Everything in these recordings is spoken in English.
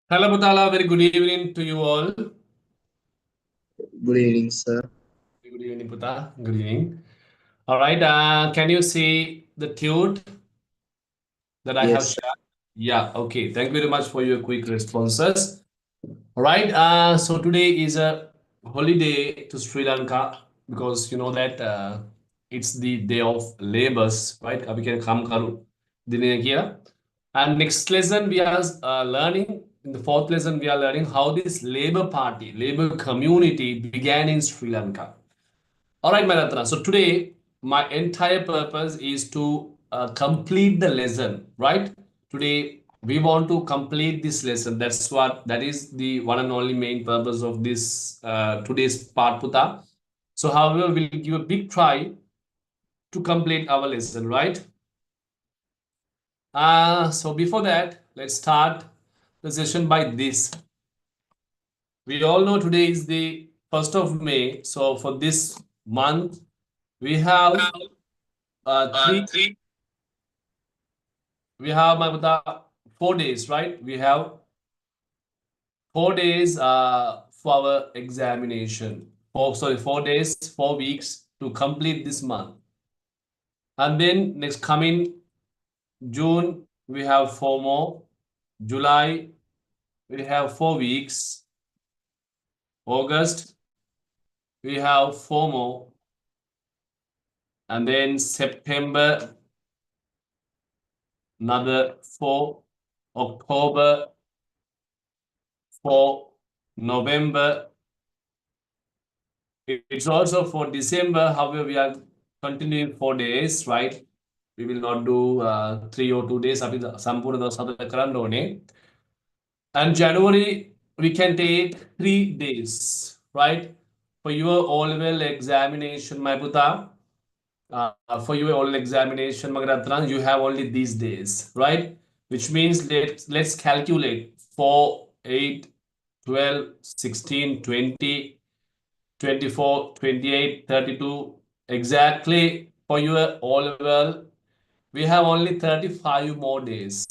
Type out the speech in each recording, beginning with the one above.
Hello, Mutala. Very good evening to you all. Good evening, sir. Good evening, Puta. Good evening. All right. Can you see the tune that I have Yes, shared? Yeah. Okay. Thank you very much for your quick responses. All right. So today is a holiday to Sri Lanka because you know that it's the day of labors, right? We can come karu dine kiya. And next lesson we are learning. In the fourth lesson, we are learning how this labor party, labor community began in Sri Lanka. All right, Maratna. So today, my entire purpose is to complete the lesson, right? Today, we want to complete this lesson. That is the one and only main purpose of this today's part, Puta. So, however, we'll give a big try to complete our lesson, right? So before that, let's start the session by this. We all know today is the 1st of May. So for this month, we have three we have Mabuta 4 days, right? We have 4 days for our examination. 4 days, 4 weeks to complete this month. And then next coming June, we have four more. July, we have 4 weeks. August, we have four more. And then September, another four. October, four. November, it's also for December. However, we are continuing 4 days, right? We will not do 3 or 2 days. අපි සම්පූර්ණ දවස් හතර කරන්න ඕනේ. And January, we can take 3 days, right? For your O-level examination, my puta. For your O-level examination, Magaratna, you have only these days, right? Which means let's calculate 4, 8, 12, 16, 20. 24, 28, 32. Exactly for your O level, we have only 35 more days.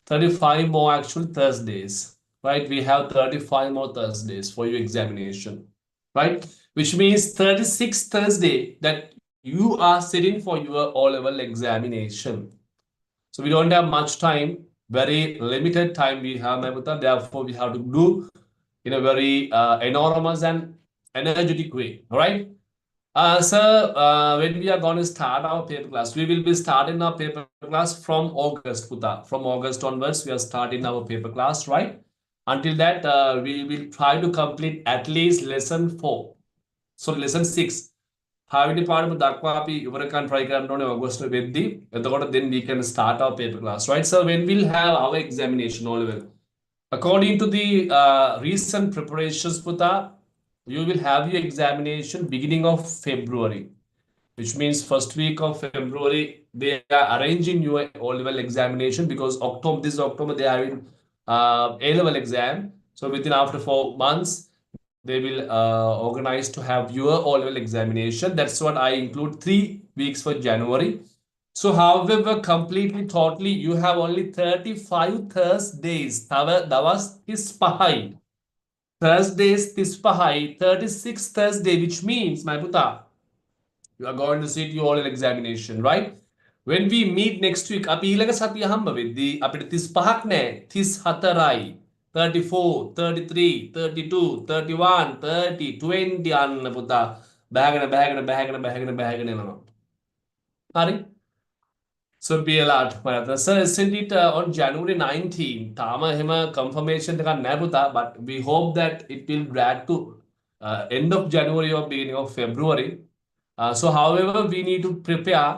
35 more actual Thursdays, right? We have 35 more Thursdays for your examination, right? Which means 36 Thursday that you are sitting for your O level examination. So we don't have much time, very limited time we have, Mabuta. Therefore, we have to do in a very enormous and energetic way. All right. Sir, when we are going to start our paper class, we will be starting our paper class from August, Puta. From August onwards, we are starting our paper class, right? Until that, we will try to complete at least lesson 4. So lesson 6. පළවෙනි පාඩම දක්වා අපි ඉවර කරන්න try කරන්න ඕනේ August වෙද්දී. එතකොට then we can start our paper class, right? So when we'll have our examination all level. According to the recent preparations, Puta, you will have your examination beginning of February, which means first week of February they are arranging your O-level examination because this October they are having A-level exam. So within after 4 months they will organize to have your O-level examination. That's what I include 3 weeks for January. So however completely totally you have only 35 Thursdays. දවස් 35. Thursdays 35, 36 Thursday, which means my puta, you are going to sit your oral examination, right? When we meet next week, අපි ඊළඟ සතිය හම්බ වෙද්දී අපිට 35ක් නෑ 34යි 34, 33, 32, 31, 30, 20 අන්න පුතා බෑගෙන එනවා. හරි? So be alert. So send it on January 19. තාම එහෙම confirmation එකක් නෑ පුතා, but we hope that it will drag to end of January or beginning of February. So however, we need to prepare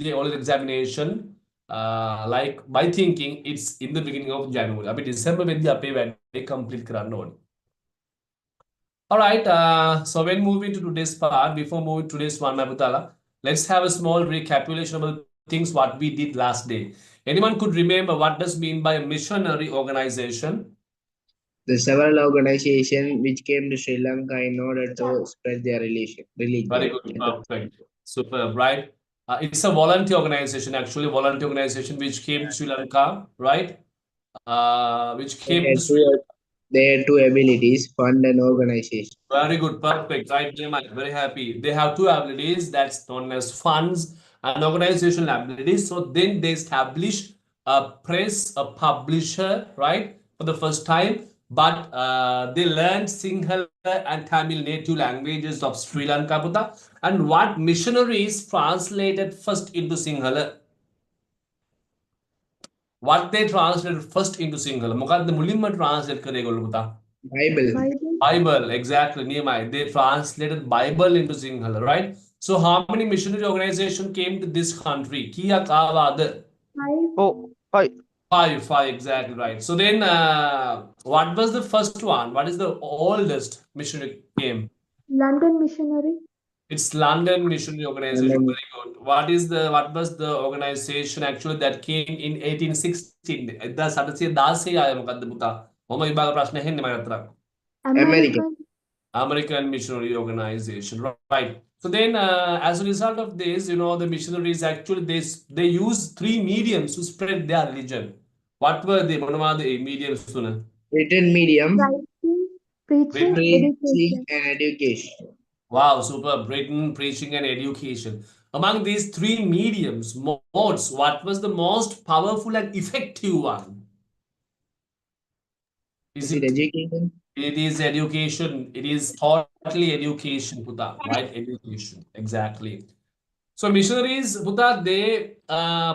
the oral examination like by thinking it's in the beginning of January. අපි December වෙද්දී අපේ වැඩේ complete කරන්න ඕනේ. All right. So when moving to today's part, before moving to today's one, Mabutala, let's have a small recapitulation of the things what we did last day. Anyone could remember what does mean by a missionary organization? the several organizations which came to Sri Lanka in order to spread their religion. Very good. Perfect. Superb, right? It's a volunteer organization, actually, volunteer organization which came to Sri Lanka, right? which They came to had Sri two, Lanka. they had two abilities, fund and organization. Very good, perfect. Right, Jemai, very happy. They have two abilities that's known as funds and organizational abilities. So then they establish a press, a publisher, right, for the first time. But they learned Sinhala and Tamil native languages of Sri Lanka, Buddha. And what missionaries translated first into Sinhala? What they translated first into Sinhala? Mukad the Mulimma translate करेगा Buddha. Bible. Bible. Bible, exactly, Nehemiah. They translated Bible into Sinhala, right? So how many missionary organization came to this country? Kia Kavada. Five. Oh, hi. Five, exactly right. So then, what was the first one? What is the oldest missionary came? London missionary. It's London Missionary And Organization. then Very good. What was the organization actually that came in 1816? That's how to say that's आया मुकद्दम बुता. होमा विभाग प्रश्न है निमाय अत्र. American. American. American Missionary Organization, right? So then, as a result of this, the missionaries actually they use three mediums to spread their religion. What were they? One of the mediums, Suna? Written medium, Writing. Preaching. Written. preaching Education. and education. Wow, super! Written, preaching, and education. Among these three mediums, modes, what was the most powerful and effective one? Is Is it it? education? It is education. It is totally education, Buddha, right? Education, exactly. So missionaries, Buddha, they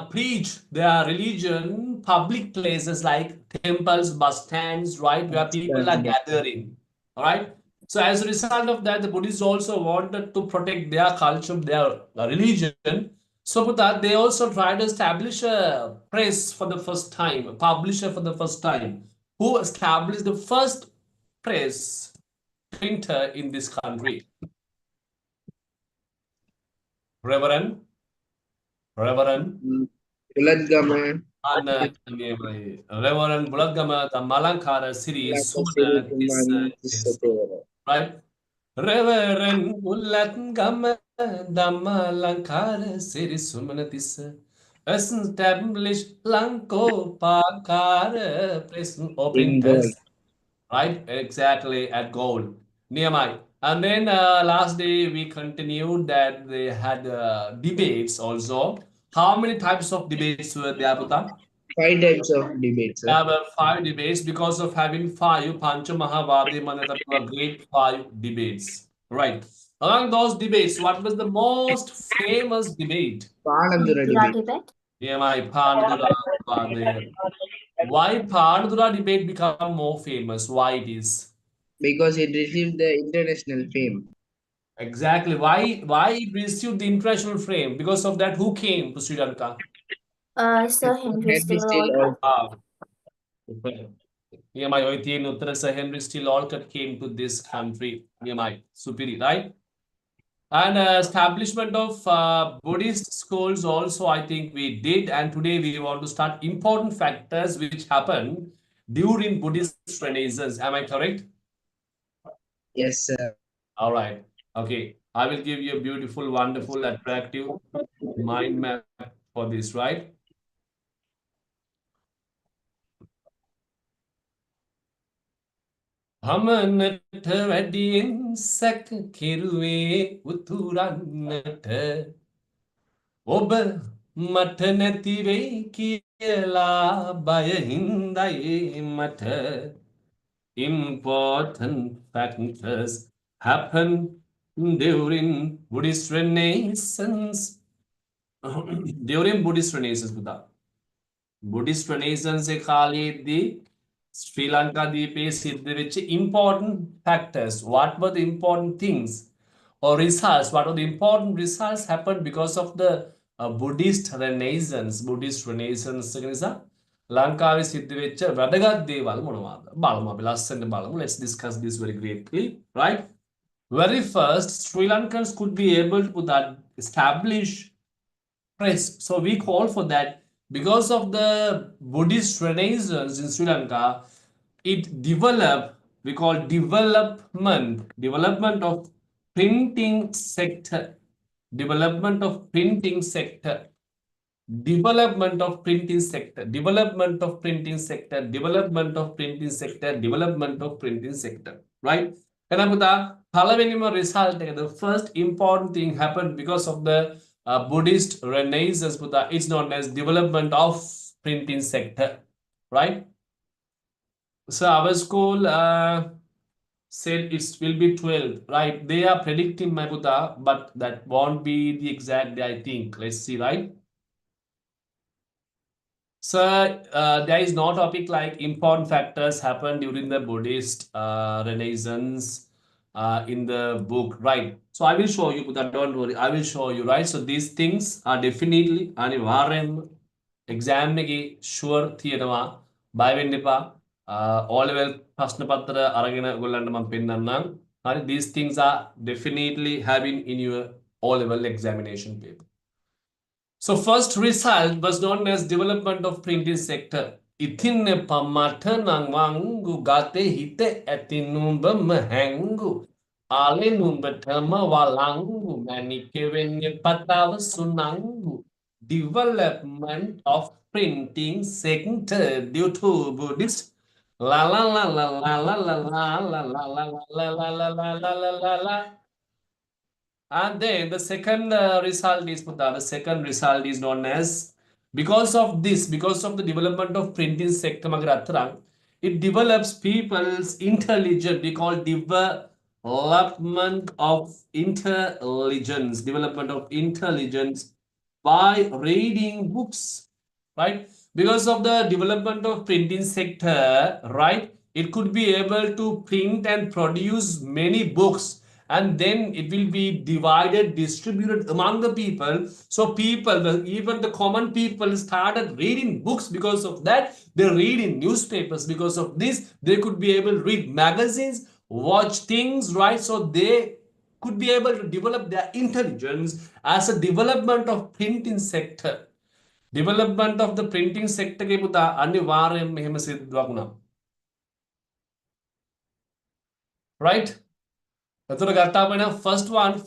preach their religion public places like temples, bus stands, right, where people are gathering. All right. So as a result of that, the Buddhists also wanted to protect their culture, their religion. So Buddha, they also tried to establish a press for the first time, a publisher for the first time, who established the first press printer in this country. Reverend, Reverend. Uladgama, Anna Reverend Bulagama, the Malankara series, Lakasiri Suna, this Kuman is Tisatera. right. Reverend Bulagama, the Malankara series, Sumana this established Lanko Pakara In gold. printers, right? Exactly at gold. Nehemiah. And then last day we continued that they had debates also. How many types of debates were there, Puta? Five types of debates, sir. There were five debates because of having five Pancha Mahavadi Manata were great five debates. Right. Among those debates, what was the most famous debate? Panandura Dura debate. debate. Nehemiah Pandura were there. Why Pandura debate become more famous? Why it is? Because it received the international fame. Exactly. Why it received the international fame? Because of that, who came to Sri Lanka? Sir Henry Henry still still Walker. also. Ah, EMI Oitien Uttara Sir Henry still Olcott came to this country. EMI Supiri, right? And establishment of Buddhist schools also, I think we did. And today we want to start important factors which happened during Buddhist Renaissance. Am I correct? Yes, sir. All right. Okay. I will give you a beautiful, wonderful, attractive mind map for this, right? Hamanat වැඩියෙන් සැක කෙරුවේ උතුරන්නට ඔබ මට නැති වෙයි කියලා බය හින්දයි මට important factors happen during Buddhist Renaissance. During Buddhist Renaissance, Buddha. බුඩිස්ට් රෙනේසන්ස් එක කාලයේදී ශ්‍රී ලංකාදීපයේ සිද්ධ වෙච්ච important factors. What were the important things or results? What were the important results happened because of the Buddhist Renaissance? Buddhist Renaissance එක නිසා ලංකාවේ සිද්ධ වෙච්ච වැදගත් දේවල් මොනවාද? බලමු අපි ලස්සනට බලමු. Let's discuss this very greatly, right? Very first, Sri Lankans could be able to that establish press. So we call for that because of the Buddhist Renaissance in Sri Lanka, it developed, we call development of printing sector, development of printing sector. development of printing sector, development of printing sector, development of printing sector, development of printing sector, right? Kenapa palavenima result the first important thing happened because of the Buddhist Renaissance. It's known as development of printing sector, right? So our school said it will be 12, right? They are predicting my Buddha, but that won't be the exact day, I think. Let's see, right? So there is no topic like important factors happen during the Buddhist Renaissance in the book, right? So I will show you, Buddha, don't worry, I will show you, right? So these things are definitely Anivarem exam sure theatre by Vendipa, all level Pasnapatra Aragana Gulandam Pinanang. These things are definitely having in your all level examination paper. So first result was known as development of printing sector. Ithin pamata nang wangu gate hite etinumba mahangu. Ale numba tama walangu manike venye patawa sunangu. Development of printing sector due to Buddhist. La la la la la la la la la la la la la la la la la la la. And then the second result is the second result is known as because of this, because of the development of printing sector, it develops people's intelligence. We call development of intelligence, development of intelligence by reading books, right? Because of the development of printing sector, right? It could be able to print and produce many books, and then it will be divided, distributed among the people. So people, even the common people started reading books. Because of that, they read in newspapers. Because of this, they could be able to read magazines, watch things, right? So they could be able to develop their intelligence as a development of printing sector. Development of the printing sector ke puta අනිවාර්යයෙන්ම මෙහෙම සිද්ධාක් වුණා. Right? එතකොට ගත්තාම නම්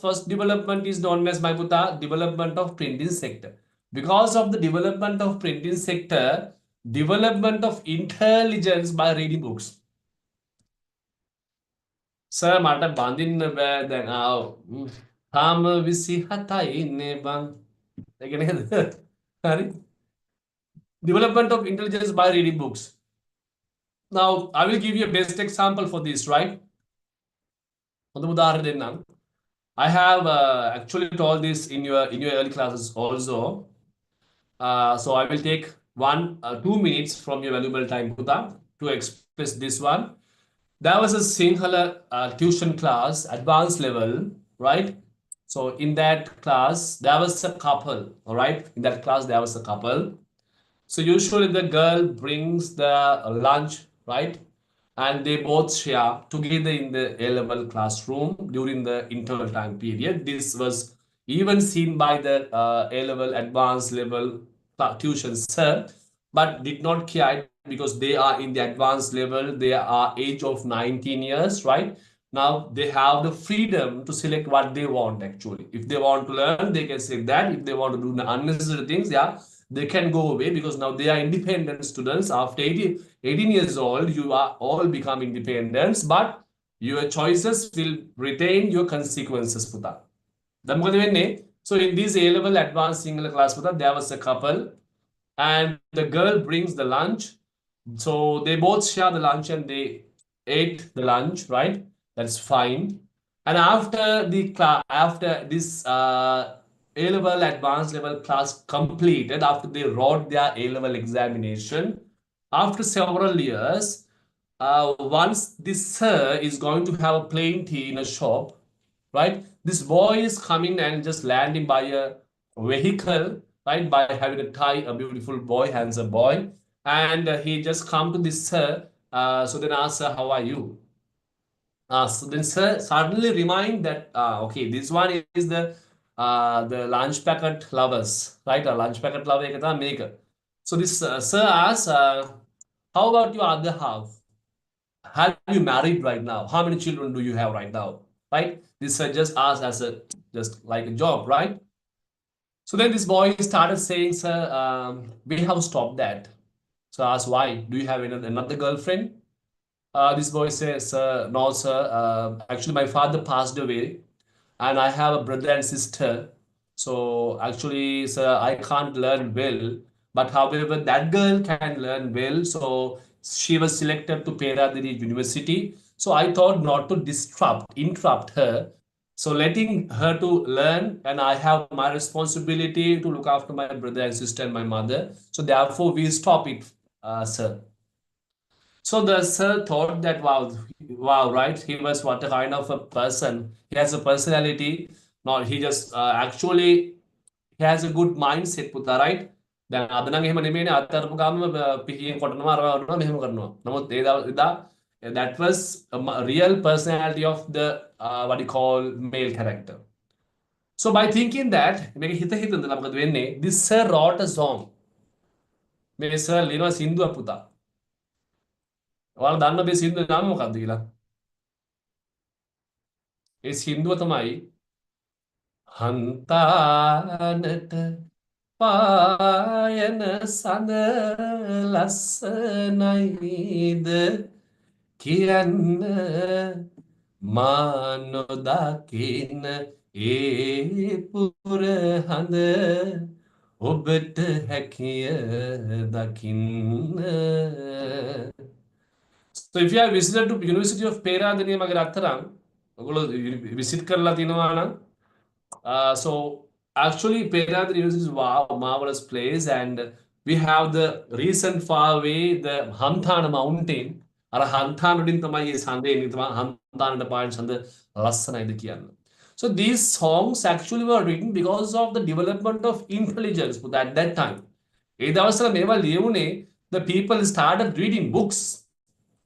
first development is known as my puta development of printing sector. Because of the development of printing sector, development of intelligence by reading books. Sir, මට බඳින්න බෑ දැන් තාම 27යි ඉන්නේ බං. ඒක නේද? හරි. Development of intelligence by reading books. Now, I will give you a best example for this, right? I have actually told this in your early classes also. So I will take 2 minutes from your valuable time, Buddha, to express this one. There was a Sinhala tuition class, advanced level, right? So in that class, there was a couple, all right? In that class, there was a couple. So usually the girl brings the lunch, right? And they both share together in the A-level classroom during the interval time period. This was even seen by the A-level advanced level tuition sir, but did not care because they are in the advanced level. They are age of 19 years, right? Now they have the freedom to select what they want actually. If they want to learn, they can select that. If they want to do the unnecessary things, yeah, they can go away because now they are independent students. After 18 years old, you are all become independent, but your choices will retain your consequences. So in this A-level advanced single class, there was a couple and the girl brings the lunch. So they both share the lunch and they ate the lunch, right? That's fine. And after the class, after this A-level advanced level class completed, after they wrote their A-level examination, after several years, once this sir is going to have a plain tea in a shop, right? This boy is coming and just landing by a vehicle, right? By having a tie, a beautiful boy, handsome boy, and he just come to this sir. So then ask sir, how are you? So then sir suddenly remind that okay, this one is the lunch packet lovers, right? A lunch packet lover maker. So this sir asks, how about your other half? Have you married right now? How many children do you have right now? Right? This just asked as a just like a job, right? So then this boy started saying, sir, we have stopped that. So I asked, why? Do you have another girlfriend? This boy says, no, sir. Actually, my father passed away, and I have a brother and sister. So actually, sir, I can't learn well. But however, that girl can learn well. So she was selected to Peradiri University. So I thought not to interrupt her. So letting her to learn, and I have my responsibility to look after my brother and sister and my mother. So therefore, we stop it, sir. So the sir thought that wow, right? He was what a kind of a person. He has a personality. Not he just actually he has a good mindset, පුතා, right? දැන් අද නම් එහෙම නෙමෙයිනේ අත්තරපු ගාම පිහියෙන් කොටනවා අරවා වුණා මෙහෙම කරනවා. නමුත් එදා that was a real personality of the what you call male character. So by thinking that මේක හිත හිතඳලා මොකද වෙන්නේ? This sir wrote a song. මේ sir ලියනවා සින්දුවක් පුතා. ඔයාලා දන්න මේ සින්දුවේ නම මොකක්ද කියලා? ඒ සින්දුව තමයි හන්තානට පායන සඳ ලස්සනයිද කියන්න මා නොදකින ඒ පුරහඳ ඔබට හැකිය දකින්න. So if you have visited to University of Peradeniya මගේ රත්තරන් ඔයගොල්ලෝ visit කරලා තිනවා නම් so actually Peradeniya University is wow marvelous place, and we have the recent far away the Hamthana mountain. අර හන්තාන වලින් තමයි මේ සඳ එන්නේ තමයි හන්තානට පායන සඳ ලස්සනයිද කියන්න. So these songs actually were written because of the development of intelligence at that time. ඒ දවස්වල මේවා ලියුනේ the people started reading books.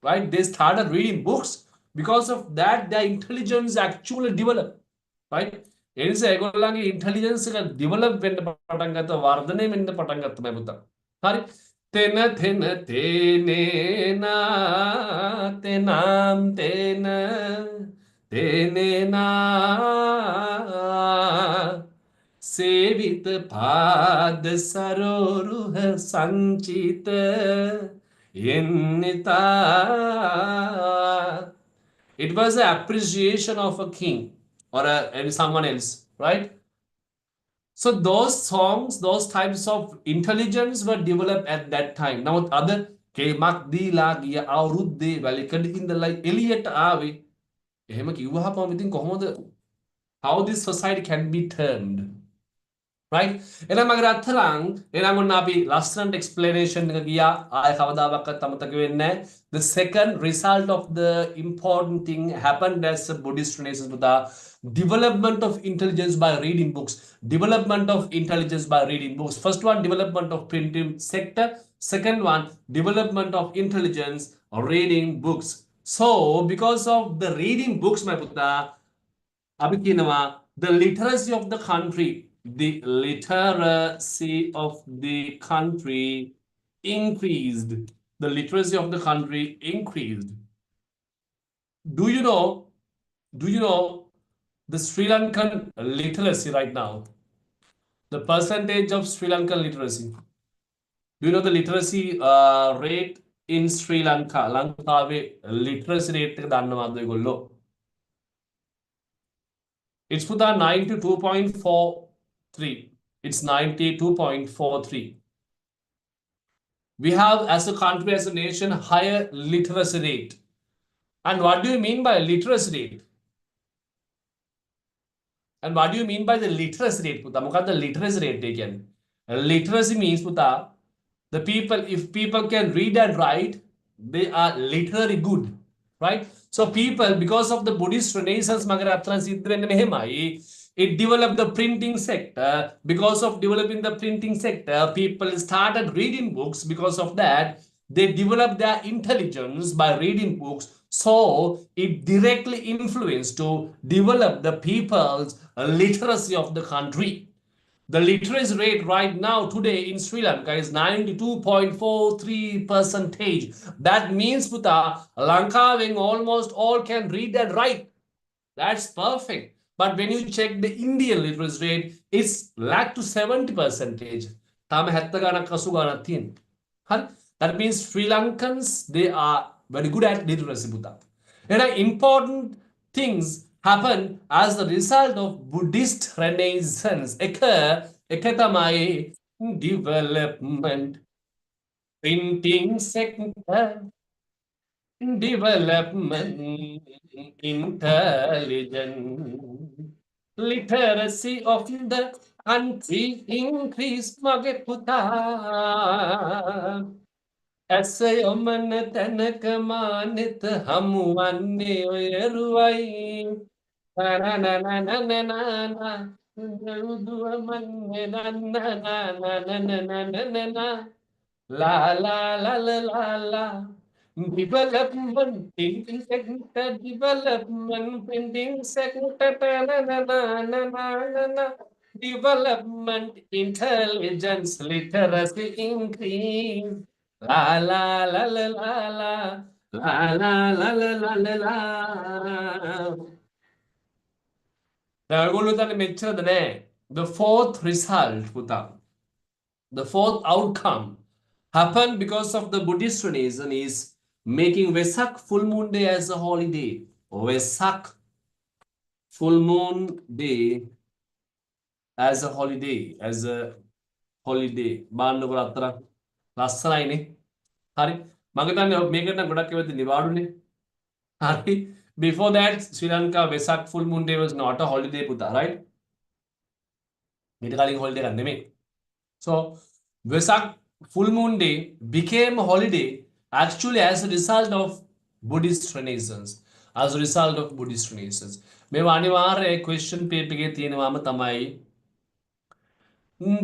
Right? They started reading books. Because of that, their intelligence actually developed. Right? ඒ නිසා ඒගොල්ලන්ගේ intelligence එක develop වෙන්න පටන් ගත්තා, වර්ධනය වෙන්න පටන් ගත්තා මම පුතා. හරි? තෙන තෙන තේනේනා තෙනම් තෙන තේනේනා සේවිත පාද සරෝරුහ සංචිත Yennita. It was an appreciation of a king or someone else, right? So those songs, those types of intelligence were developed at that time. Now other kemak dila giya අවුරුද්දේ වැලිකඩ ඉඳලා එළියට ආවේ. එහෙම කිව්වහම ඉතින් කොහොමද how this society can be turned? Right? එහෙනම් මගේ රත්තරන් එහෙනම් ඔන්න අපි ලස්සනට explanation එක ගියා. ආය කවදාවත් අමතක වෙන්නේ නැහැ. The second result of the important thing happened as a Buddhist Renaissance with the development of intelligence by reading books. Development of intelligence by reading books. First one, development of printing sector. Second one, development of intelligence or reading books. So because of the reading books, my Buddha, අපි කියනවා the literacy of the country increased. The literacy of the country increased. Do you know the Sri Lankan literacy right now? The percentage of Sri Lankan literacy. Do you know the literacy rate in Sri Lanka? ලංකාවේ literacy rate එක දන්නවද ඔයගොල්ලෝ? It's put on 92.43. It's 92.43. We have, as a country, as a nation, higher literacy rate. And what do you mean by literacy rate? And what do you mean by the literacy rate? Puta, මොකක්ද literacy rate කියන්නේ? Literacy means puta, the people, if people can read and write, they are literally good. Right? So people, because of the Buddhist Renaissance, it developed the printing sector. Because of developing the printing sector, people started reading books. Because of that, they developed their intelligence by reading books. So it directly influenced to develop the people's literacy of the country. The literacy rate right now today in Sri Lanka is 92.43%. That means puta Lanka almost all can read and write. That's perfect. But when you check the Indian literacy rate, it's lack to 70%. තාම 70 ගණක් 80 ගණක් තියෙනවා. හරි? That means Sri Lankans, they are very good at literacy, පුතා. And important things happen as the result of Buddhist Renaissance. එක තමයි development, printing sector, development, intelligence, literacy of the country increase mage puta. ඇස යොමන තැනක මානෙත හමුවන්නේ ඔය රුවයි. නනනනනනනන, උදුවමන්නේ නනනනනනනනනනන. La la la la la la. Development printing sector, development printing sector, na na na na na na na. Development intelligence literacy increase. La la la la la la. La la la la la la la. ඔයගොල්ලෝ හිතන්නේ මෙච්චරද නෑ. The fourth result පුතා. The fourth outcome happened because of the Buddhist tradition is making Vesak full moon day as a holiday. Vesak full moon day as a holiday. බාන්නකො අතරක් ලස්සනයිනේ. හරි. මම හිතන්නේ මේකට නම් ගොඩක් ඒවාද නිවාඩුනේ. හරි. Before that, Sri Lanka Vesak full moon day was not a holiday පුතා, right? මීට කලින් holiday එකක් නෙමෙයි. So Vesak full moon day became a holiday actually as a result of Buddhist Renaissance. As a result of Buddhist Renaissance. මේ අනිවාර්ය question paper එකේ තියෙනවාම තමයි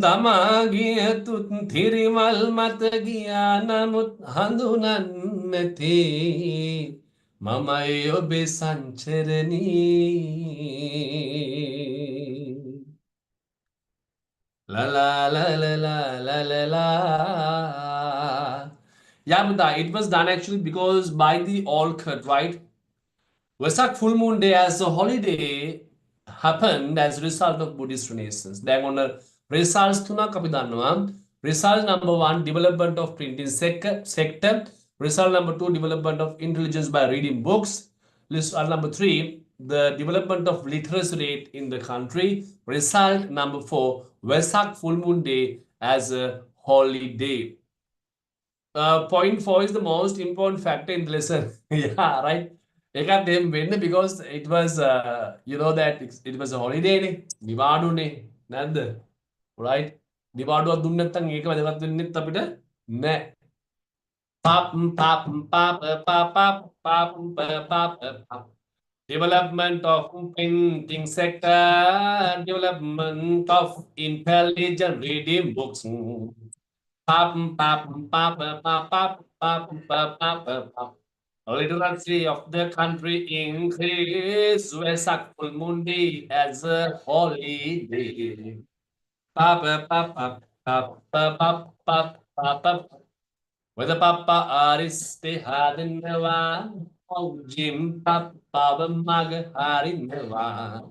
දමාගිය තුත් තිරිමල් මත ගියා නමුත් හඳුනන්නති මමයි ඔබේ සංචරණී. La la la la la la la la. Yeah, but it was done actually because by the Olcott, right? Vesak full moon day as a holiday happened as a result of Buddhist Renaissance. Then on the results තුනක් අපි දන්නවා. Result number 1, development of printing sector. Result number 2, development of intelligence by reading books. Result number 3, the development of literacy rate in the country. Result number 4, Vesak full moon day as a holiday. Point 4 is the most important factor in the lesson. Yeah, right. එකක් දෙම් වෙන්න because it was you know that it was a holiday නේ. නිවාඩුනේ නැද්ද? Right? නිවාඩුවක් දුන්නේ නැත්නම් ඒක වැදගත් වෙන්නේත් අපිට නෑ. Pop pop pop pop pop pop pop pop. Development of printing sector, development of intelligent reading books. Pop pop pop pop pop pop pop pop. Literacy of the country increase. Vesak full moon day as a holiday. Pop pop pop pop pop pop pop pop. Whether Papa Ariste Hadineva, oh Jim Papa Mag Harineva.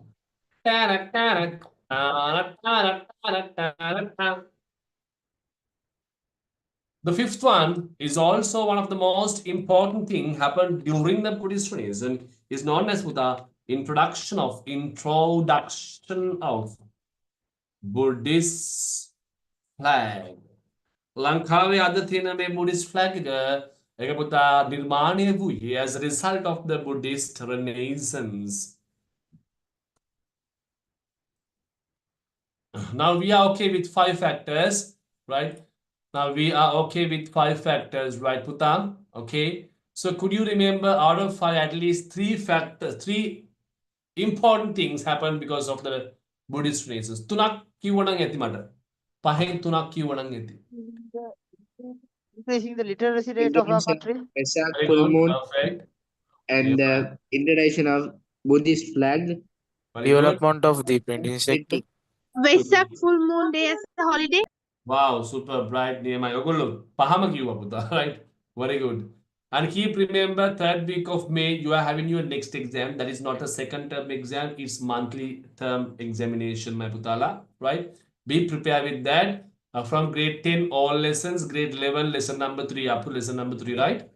The fifth one is also one of the most important thing happened during the Buddhist tradition is known as the introduction of Buddhist flag. ලංකාවේ අද තියෙන මේ Buddhist flag එක පුතා නිර්මාණය වූයේ as a result of the Buddhist Renaissance. Now we are okay with 5 factors, right? Now we are okay with 5 factors, right, Puta? Okay. So could you remember out of 5 at least 3 factors, 3 important things happened because of the Buddhist Renaissance? තුනක් කිව්වනම් ඇති මට. පහෙන් තුනක් කිව්වනම් ඇති. Increasing the literacy rate of our country. Vesak Very full good, moon perfect. and the introduction of Buddhist flag. Very good. Development of the printing sector. Vesak full moon day as a holiday. Wow, super bright, නියමයි. ඔයගොල්ලෝ පහම කිව්වා පුතා, right? Very good. And keep remember, third week of May, you are having your next exam. That is not a second term exam, it's monthly term examination, my putala, right? Be prepared with that. From grade 10, all lessons, grade 11, lesson number 3 up to lesson number 3, right?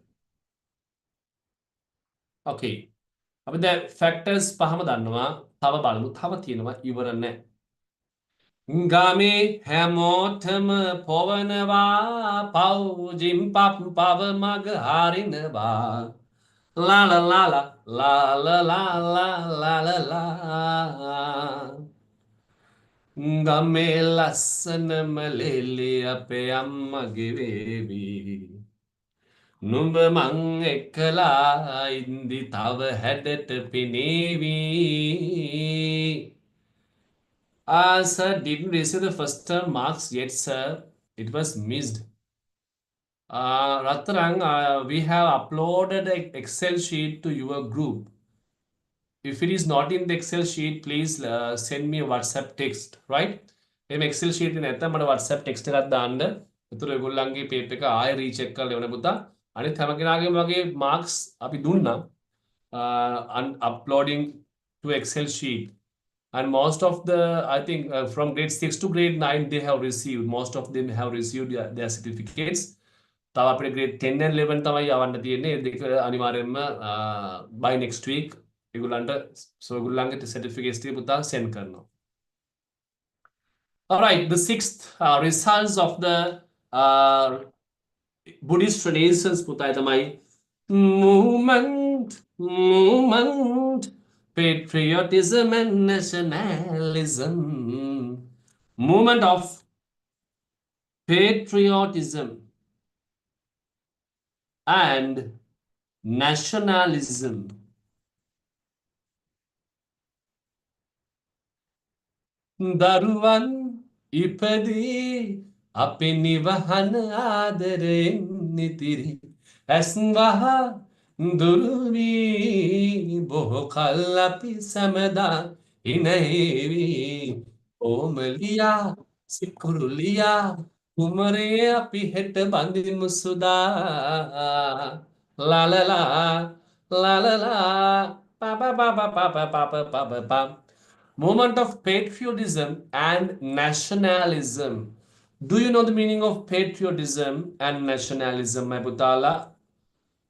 Okay. But the factors පහම දන්නවා. තව බලමු. තව තියෙනවා ඉවර නැහැ. ගමේ හැමෝටම පොවනවා පව් ජිම්පප් පව මග හරිනවා. La la la la la la la la la la la. ගමේ ලස්සනම ලේලි අපේ අම්මගේ වේවි. නුඹ මං එක්කලා ඉන්දි තව හැඩට පෙනේවි. Sir, didn't receive the first term marks yet, sir. It was missed. Ratarang, we have uploaded an Excel sheet to your group. If it is not in the Excel sheet, please send me a WhatsApp text, right? Em Excel sheet නැත්නම් මට WhatsApp text එකක් දාන්න. ඒතර ඔයගොල්ලන්ගේ paper එක ආයෙ recheck කරලා එවන පුතා. අනිත් හැම කෙනාගේම වගේ marks අපි දුන්නා. Uploading to Excel sheet. And most of the, I think from grade 6 to grade 9, they have received, most of them have received their certificates. තව අපේ grade 10 and 11 තමයි යවන්න තියෙන්නේ. ඒ දෙක අනිවාර්යයෙන්ම by next week ඒගොල්ලන්ට ඒගොල්ලන්ගේ certificates ටික පුතා send කරනවා. All right, the sixth results of the Buddhist traditions පුතා තමයි movement, patriotism and nationalism. Movement of patriotism and nationalism. දරුවන් ඉපදී අපේ නිවහන ආදරයෙන් නිතිරි ඇස්වහ දුරුවී බොහෝ කල් අපි සැමදා ඉනේවි ඕමලියා සිකුරුලියා කුමරේ අපි හෙට බඳිමු සුදා ලාලලා ලාලලා පා. Movement of patriotism and nationalism. Do you know the meaning of patriotism and nationalism, my putala?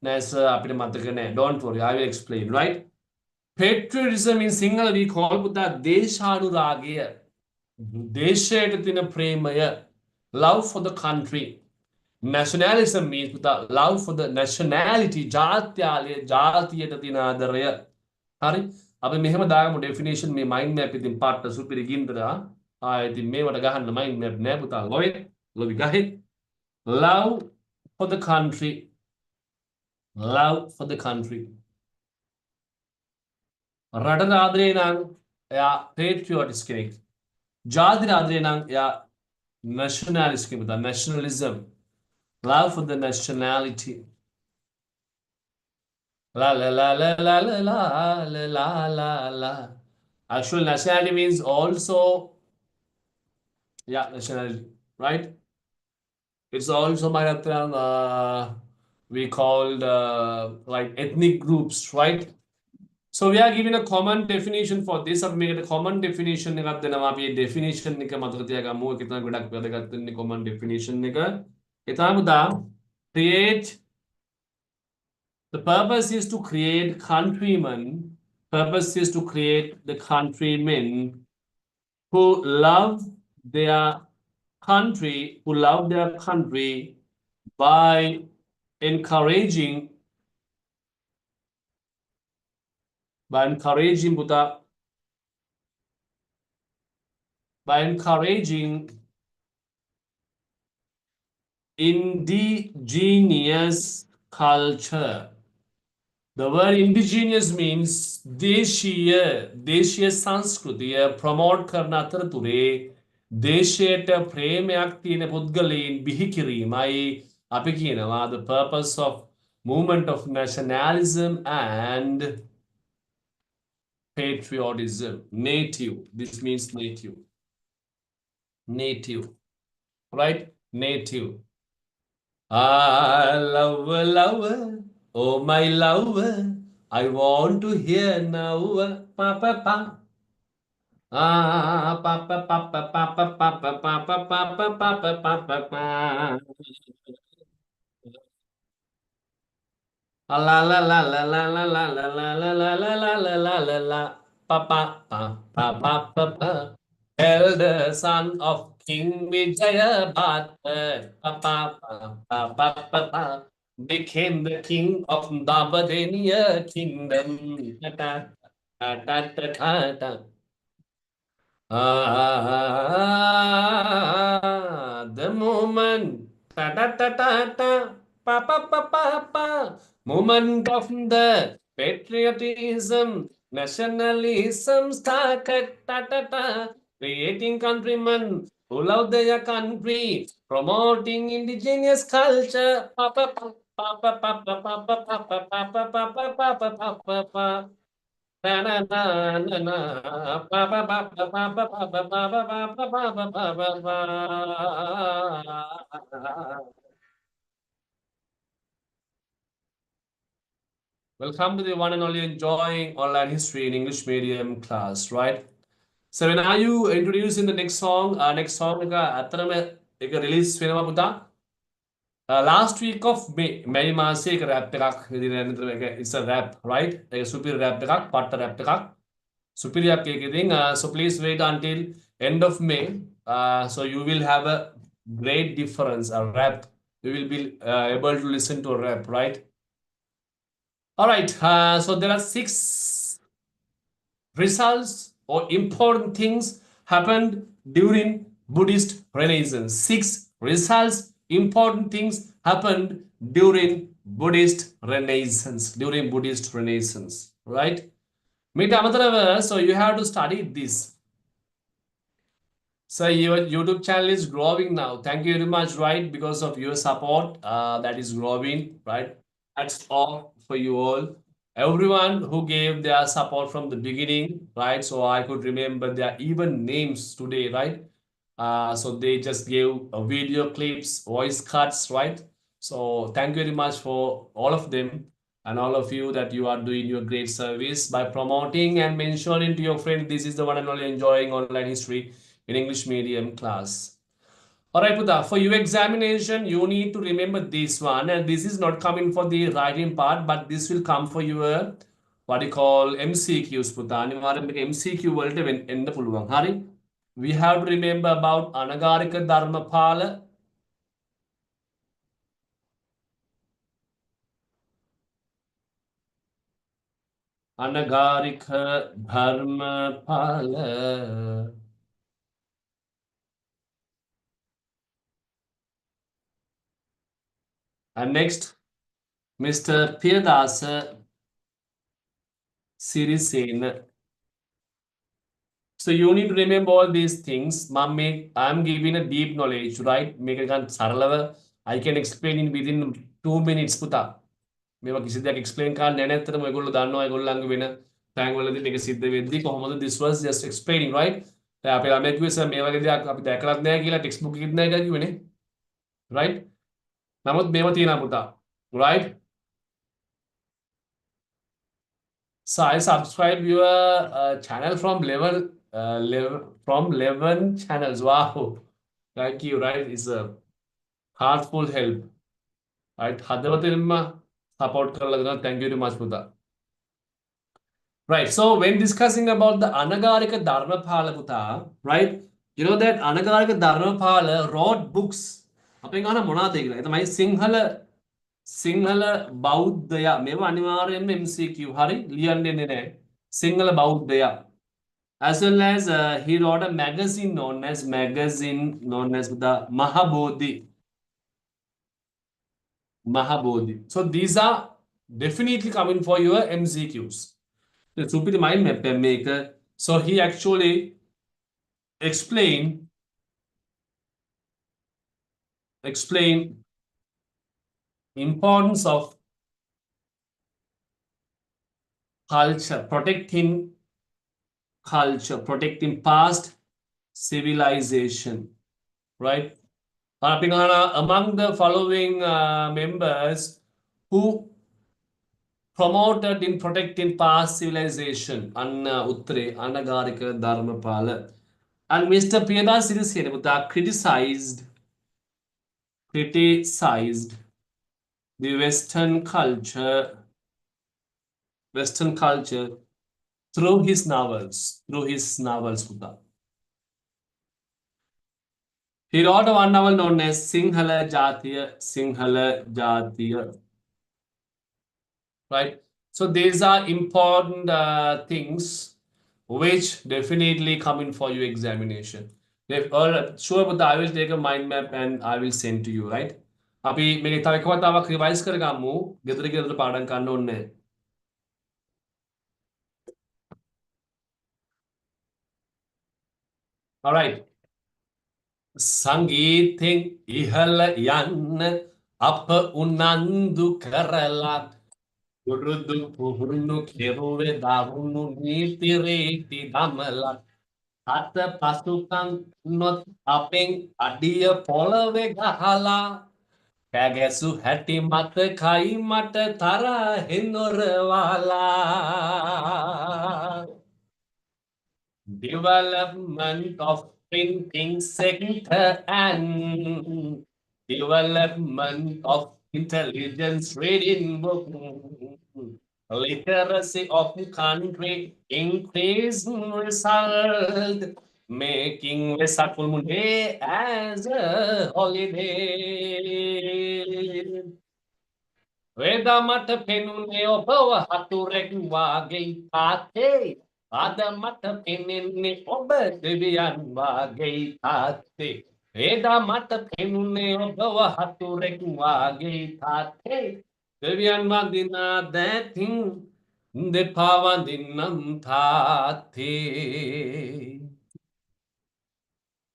Don't worry, I will explain, right? Patriotism in Sinhala we call puta deshanuragaya. Deshayata thina premaya. Love for the country. Nationalism means puta love for the nationality. Jatiyata thina adaraya. Hari? අපි මෙහෙම දාගමු definition මේ mind map ඉතින් පාට සුපිරි ගින්දරා ඉතින් මේවට ගහන්න mind map නෑ පුතා ලොවි ගහේ love for the country රටට ආදරේ නම් එයා patriotic කෙනෙක් ජාතියට ආදරේ නම් එයා nationalist කෙනෙක් පුතා nationalism love for the nationality. La la la la la la la la la la la. Actual nationality means also, nationality, right? It's also we called like ethnic groups, right? So we are giving a common definition for this. I've made a common definition. Definition common definition. Create. The purpose is to create countrymen. Purpose is to create the countrymen who love their country, by encouraging indigenous culture. The word indigenous means දේශීය සංස්කෘතිය promote කරන අතරතුරේ දේශයට ප්‍රේමයක් තියෙන පුද්ගලයන් බිහි කිරීමයි අපි කියනවා the purpose of movement of nationalism and patriotism. Native, this means native, right? Native. I love Oh, my lover, I want to hear now. Pa pa pa. Ah, pa pa pa pa pa pa pa pa pa pa pa pa pa pa pa pa. La la la la la la la la la la la la la la la la la pa pa pa pa pa pa pa. Elder son of King Vijayabhatha pa pa pa pa pa pa pa became the king of Navadeniya kingdom. Ta ta ta ta ta ta ta. The moment, ta ta ta ta ta, pa pa pa pa pa, moment of the patriotism, nationalism started, ta ta ta, creating countrymen who love their country, promoting indigenous culture, pa pa pa pa pa pa pa pa pa pa pa pa pa pa pa pa pa pa. Welcome to the one and only enjoying online history in English medium class, right? So when are you introducing the next song? Next song එක release වෙනවා පුතා. Last week of May මාසේ එක rap එකක් it's a rap, right? ඒක සුපිරි rap එකක්, පට්ට rap එකක්. Superior thing. So please wait until end of May. So you will have a great difference, a rap. You will be able to listen to a rap, right? All right. So there are 6 results or important things happened during Buddhist Renaissance. 6 results, important things happened during Buddhist Renaissance. During Buddhist Renaissance, right? So you have to study this. So your YouTube channel is growing now. Thank you very much, right? Because of your support, that is growing, right? That's all for you all. Everyone who gave their support from the beginning, right? So I could remember their even names today, right? So they just gave video clips, voice cuts, right? So thank you very much for all of them and all of you that you are doing your great service by promoting and mentioning to your friend this is the one and only enjoying online history in English medium class. All right, Puta, for your examination, you need to remember this one, and this is not coming for the writing part, but this will come for your what you call MCQs, Puta. MCQ වලට එන්න පුළුවන්. හරි? We have to remember about Anagarika Dharmapala. Anagarika Dharmapala. And next, Mr. Piyadasa Sirisena. So you need to remember all these things. I'm giving a deep knowledge, right? I can explain in within 2 minutes, පුතා. මේවා කිසි දෙයක් explain කරන්න නැහැ නැත්නම් ඔයගොල්ලෝ දන්නවා ඔයගොල්ලන්ගේ වෙන තැන්වලදී මේක සිද්ධ වෙද්දී කොහොමද this was just explaining, right? දැන් අපේ ළමයි කිව්වේ සර් මේ වගේ දෙයක් අපි දැකලත් නැහැ කියලා ටෙක්ස්ට් බුක් එකෙත් නැහැ කියලා කිව්වනේ. right? නමුත් මේවා තියෙනවා පුතා. right? So I subscribe your channel from from 11 channels. Wow. Thank you, right? It's a heartful help. Right? හදවතින්ම support කරලා දෙනවා. Thank you very much for that. Right. So when discussing about the Anagarika Dharmapala Puta, right? You know that Anagarika Dharmapala wrote books. අපෙන් අහන මොනවද කියලා. ඒ තමයි සිංහල බෞද්ධයා. මේවා අනිවාර්යයෙන්ම MCQ. හරි? ලියන්න දෙන්නේ නැහැ. සිංහල බෞද්ධයා. As well as he wrote a magazine known as the Mahabodhi. So these are definitely coming for your MCQs. The Supiri mind map maker. So he actually explained importance of culture, protecting past civilization, right? Among the following members who promoted in protecting past civilization. Anna Utre, Anagarika Dharmapala. And Mr. Peda Sirisena criticized the Western culture through his novels. Buddha. He wrote one novel known as Sinhala Jatiya. Right? So these are important things which definitely come in for your examination. Sure, but I will take a mind map and I will send to you, right? අපි මේක තව එක වතාවක් revise කරගමු. ගෙදර පාඩම් කරන්න ඕනේ. All right. සංගීතෙන් ඉහළ යන්න අප උනන්දු කරලා පුරුදු පුහුණු කෙරුවේ දරුණු නීති රීති දමලා අත පසුකම් නොත් අපෙන් අඩිය පොළවේ ගහලා කැගැසු හැටි මතකයි මට තරහෙන් ඔරවාලා development of printing sector and development of intelligence reading book literacy of the country increase result making Vesak Full Moon Day as a holiday. වේද මට පෙනුනේ ඔබව හතුරෙක් වාගේ තාත්තේ අද මට පෙනෙන්නේ ඔබ දෙවියන් වාගේ තාත්තේ වේද මට පෙනුනේ ඔබව හතුරෙක් වාගේ තාත්තේ දෙවියන් වඳිනා දැතින් දෙපා වඳින්නම් තාත්තේ.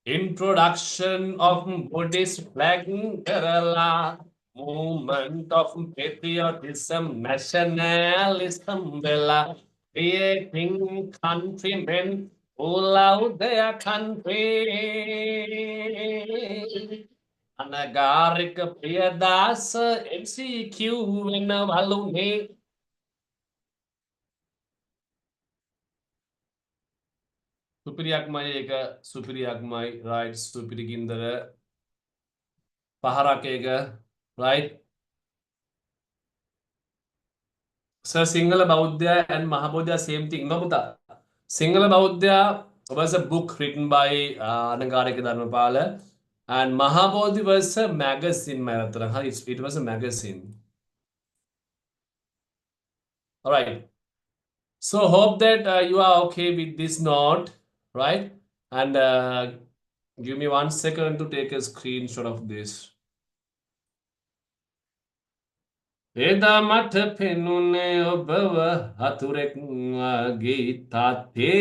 Introduction of Buddhist flag Kerala. Movement of patriotism, nationalism, Vela, creating countrymen who love their country. Anagarika Priyadasa, MCQ, in a Valune. Superiakmai, right? Supirigindara, Paharakega. Right? So Sinhala Bauddha and Mahabodha same thing. No, Buddha. Sinhala Bauddha was a book written by Anagarika Dharmapala and Mahabodhi was a magazine. It was a magazine. All right. So hope that you are okay with this note, right? And give me 1 second to take a screenshot of this. එදා මට පෙනුනේ ඔබව හතුරෙක් වගේ තාත්තේ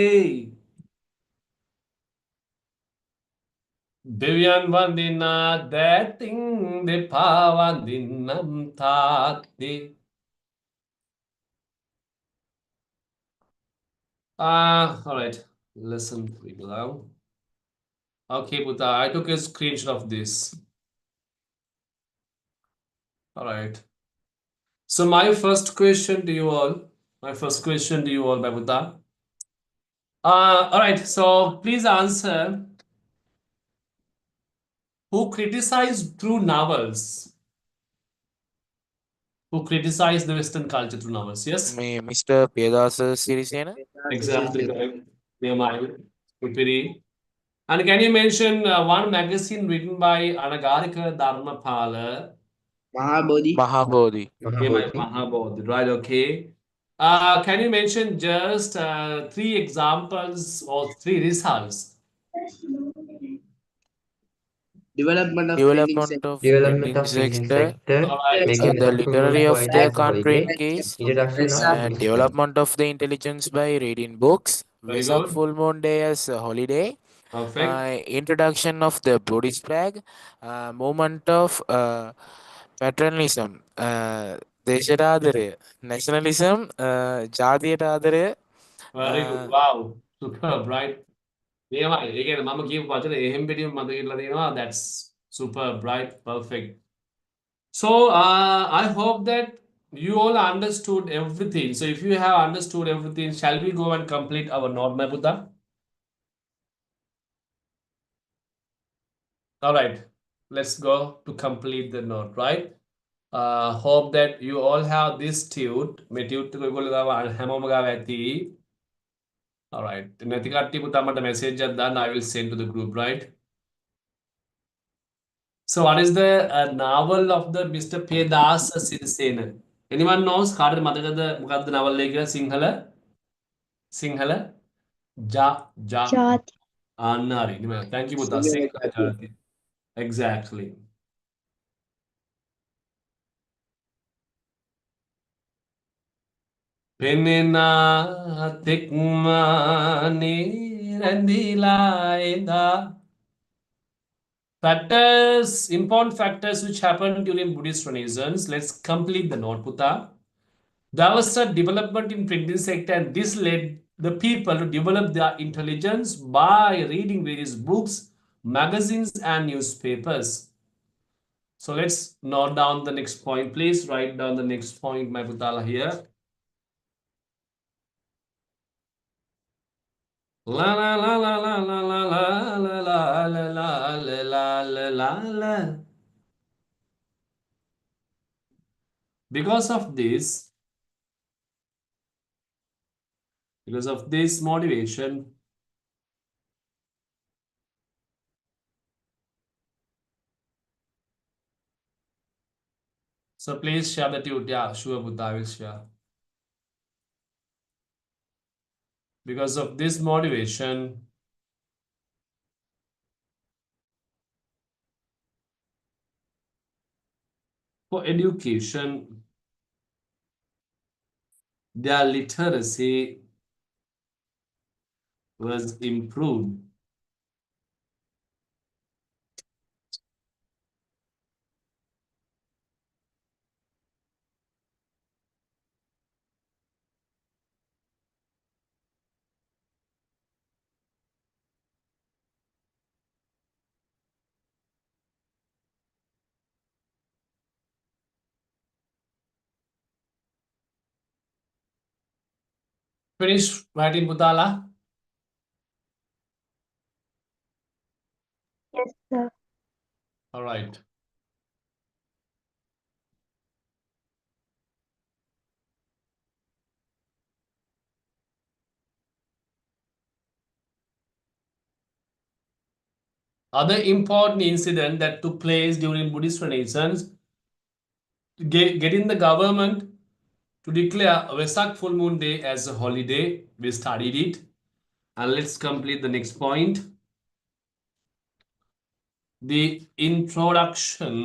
දෙවියන් වඳිනා දැතින් දෙපා වඳින්නම් තාත්තේ. All right, listen below. Okay, Buddha, I took a screenshot of this. All right. So my first question to you all, Babuta. All right, so please answer. Who criticized through novels? Who criticized the Western culture through novels? Yes? Mr. Pedasa Sirisena. Exactly correct. Upiri. And can you mention one magazine written by Anagarika Dharmapala? Mahabodhi. Mahabodhi. Mahabodhi, right? Okay. Can you mention just 3 examples or 3 results? Development of Printing sector, the literary of the country in case, and development of the intelligence by reading books, Very Vesak good. Full Moon Day as a holiday, Perfect. introduction of the Buddhist flag, movement of patriotism, දේශරාදරය, nationalism, ජාතියට ආදරය. Very good. Wow. Superb, right? මේවයි. ඒ කියන්නේ මම කියපු වචන එහෙම් පිටින්ම මතක ඉట్లా තියෙනවා. That's superb, right? Perfect. So I hope that you all understood everything. So if you have understood everything, shall we go and complete our note, my Buddha? All right, let's go to complete the note, right? Hope that you all have this tute. මේ tute එක ඔයගොල්ලෝ ගාව හැමෝම ගාව ඇති. All right. නැති කට්ටිය පුතා මට message එකක් දාන්න. I will send to the group, right? So what is the novel of the Mr. Pedas Sirisena? Anyone knows? කාටද මතකද මොකක්ද novel එක කියලා සිංහල? සිංහල? Jati. අන්න හරි. Thank you පුතා. සිංහල ජාති. Exactly. පෙනෙනා තෙක්මානේ රැඳිලා එදා. Factors, important factors which happened during Buddhist Renaissance. Let's complete the note, Puta. There was a development in printing sector, and this led the people to develop their intelligence by reading various books, magazines, and newspapers. So let's note down the next point. Please write down the next point, my Putala here. La la la la la la la la la la la la la la la. Because of this motivation, so please share the tute. Yeah, sure, Buddha, I will share. Because of this motivation, for education, their literacy was improved. Finish writing, Butala. Yes, sir. All right. Other important incident that took place during Buddhist Renaissance, getting the government to declare Vesak full moon day as a holiday. We studied it. And let's complete the next point. The introduction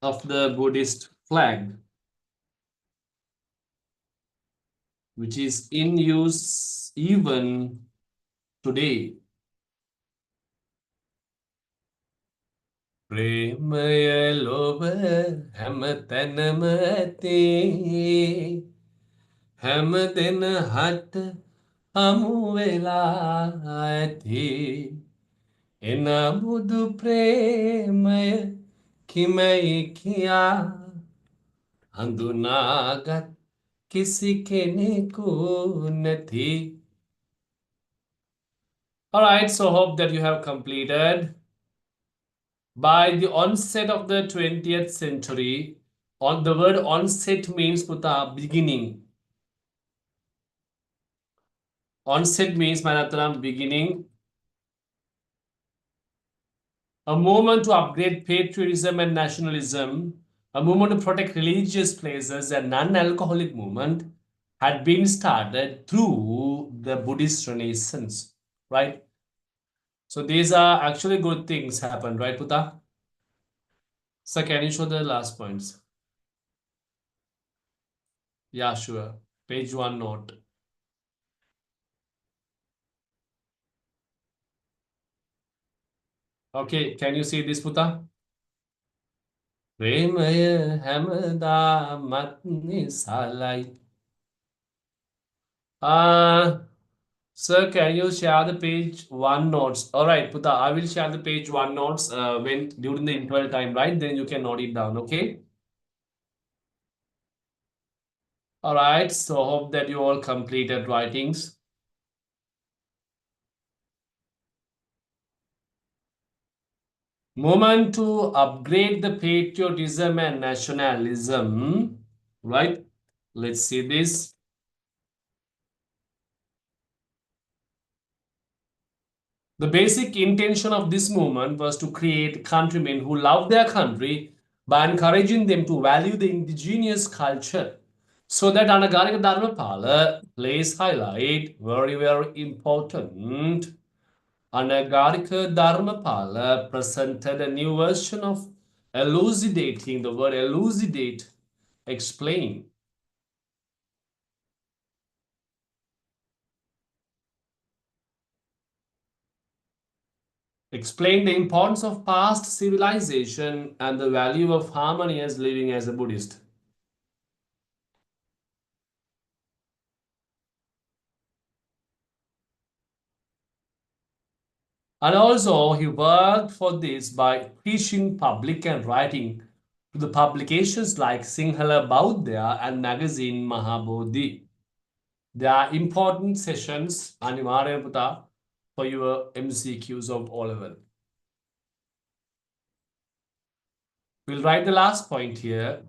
of the Buddhist flag, which is in use even today. ප්‍රේමය ලොබ හැම තැනම ඇති හැම දෙන හට හමු වෙලා ඇති එනමුදු ප්‍රේමය කිමයි කියා හඳුනාගත් කිසි කෙනෙකු නැති. All right, so hope that you have completed. By the onset of the 20th century, the word onset means Puta, beginning. Onset means Manataram, beginning. A movement to upgrade patriotism and nationalism, a movement to protect religious places, and non-alcoholic movement had been started through the Buddhist Renaissance, right? So these are actually good things happened, right, Puta? So can you show the last points? Yeah, sure. Page 1 note. Okay, can you see this, Puta? ප්‍රේමය හැමදාමත් නිසාලයි. Sir, can you share the page one notes? All right, Puta, I will share the page one notes when during the interval time, right? Then you can note it down, okay? All right, so hope that you all completed writings. Movement to upgrade the patriotism and nationalism, right? Let's see this. The basic intention of this movement was to create countrymen who love their country by encouraging them to value the indigenous culture. So that Anagarika Dharmapala plays highlight, very, very important. Anagarika Dharmapala presented a new version of elucidating, the word elucidate, explain. Explain the importance of past civilization and the value of harmonious living as a Buddhist. And also, he worked for this by preaching public and writing to the publications like Sinhala Bauddha and magazine Mahabodhi. There are important sessions Animaryaputa for your MCQs of O level. We'll write the last point here.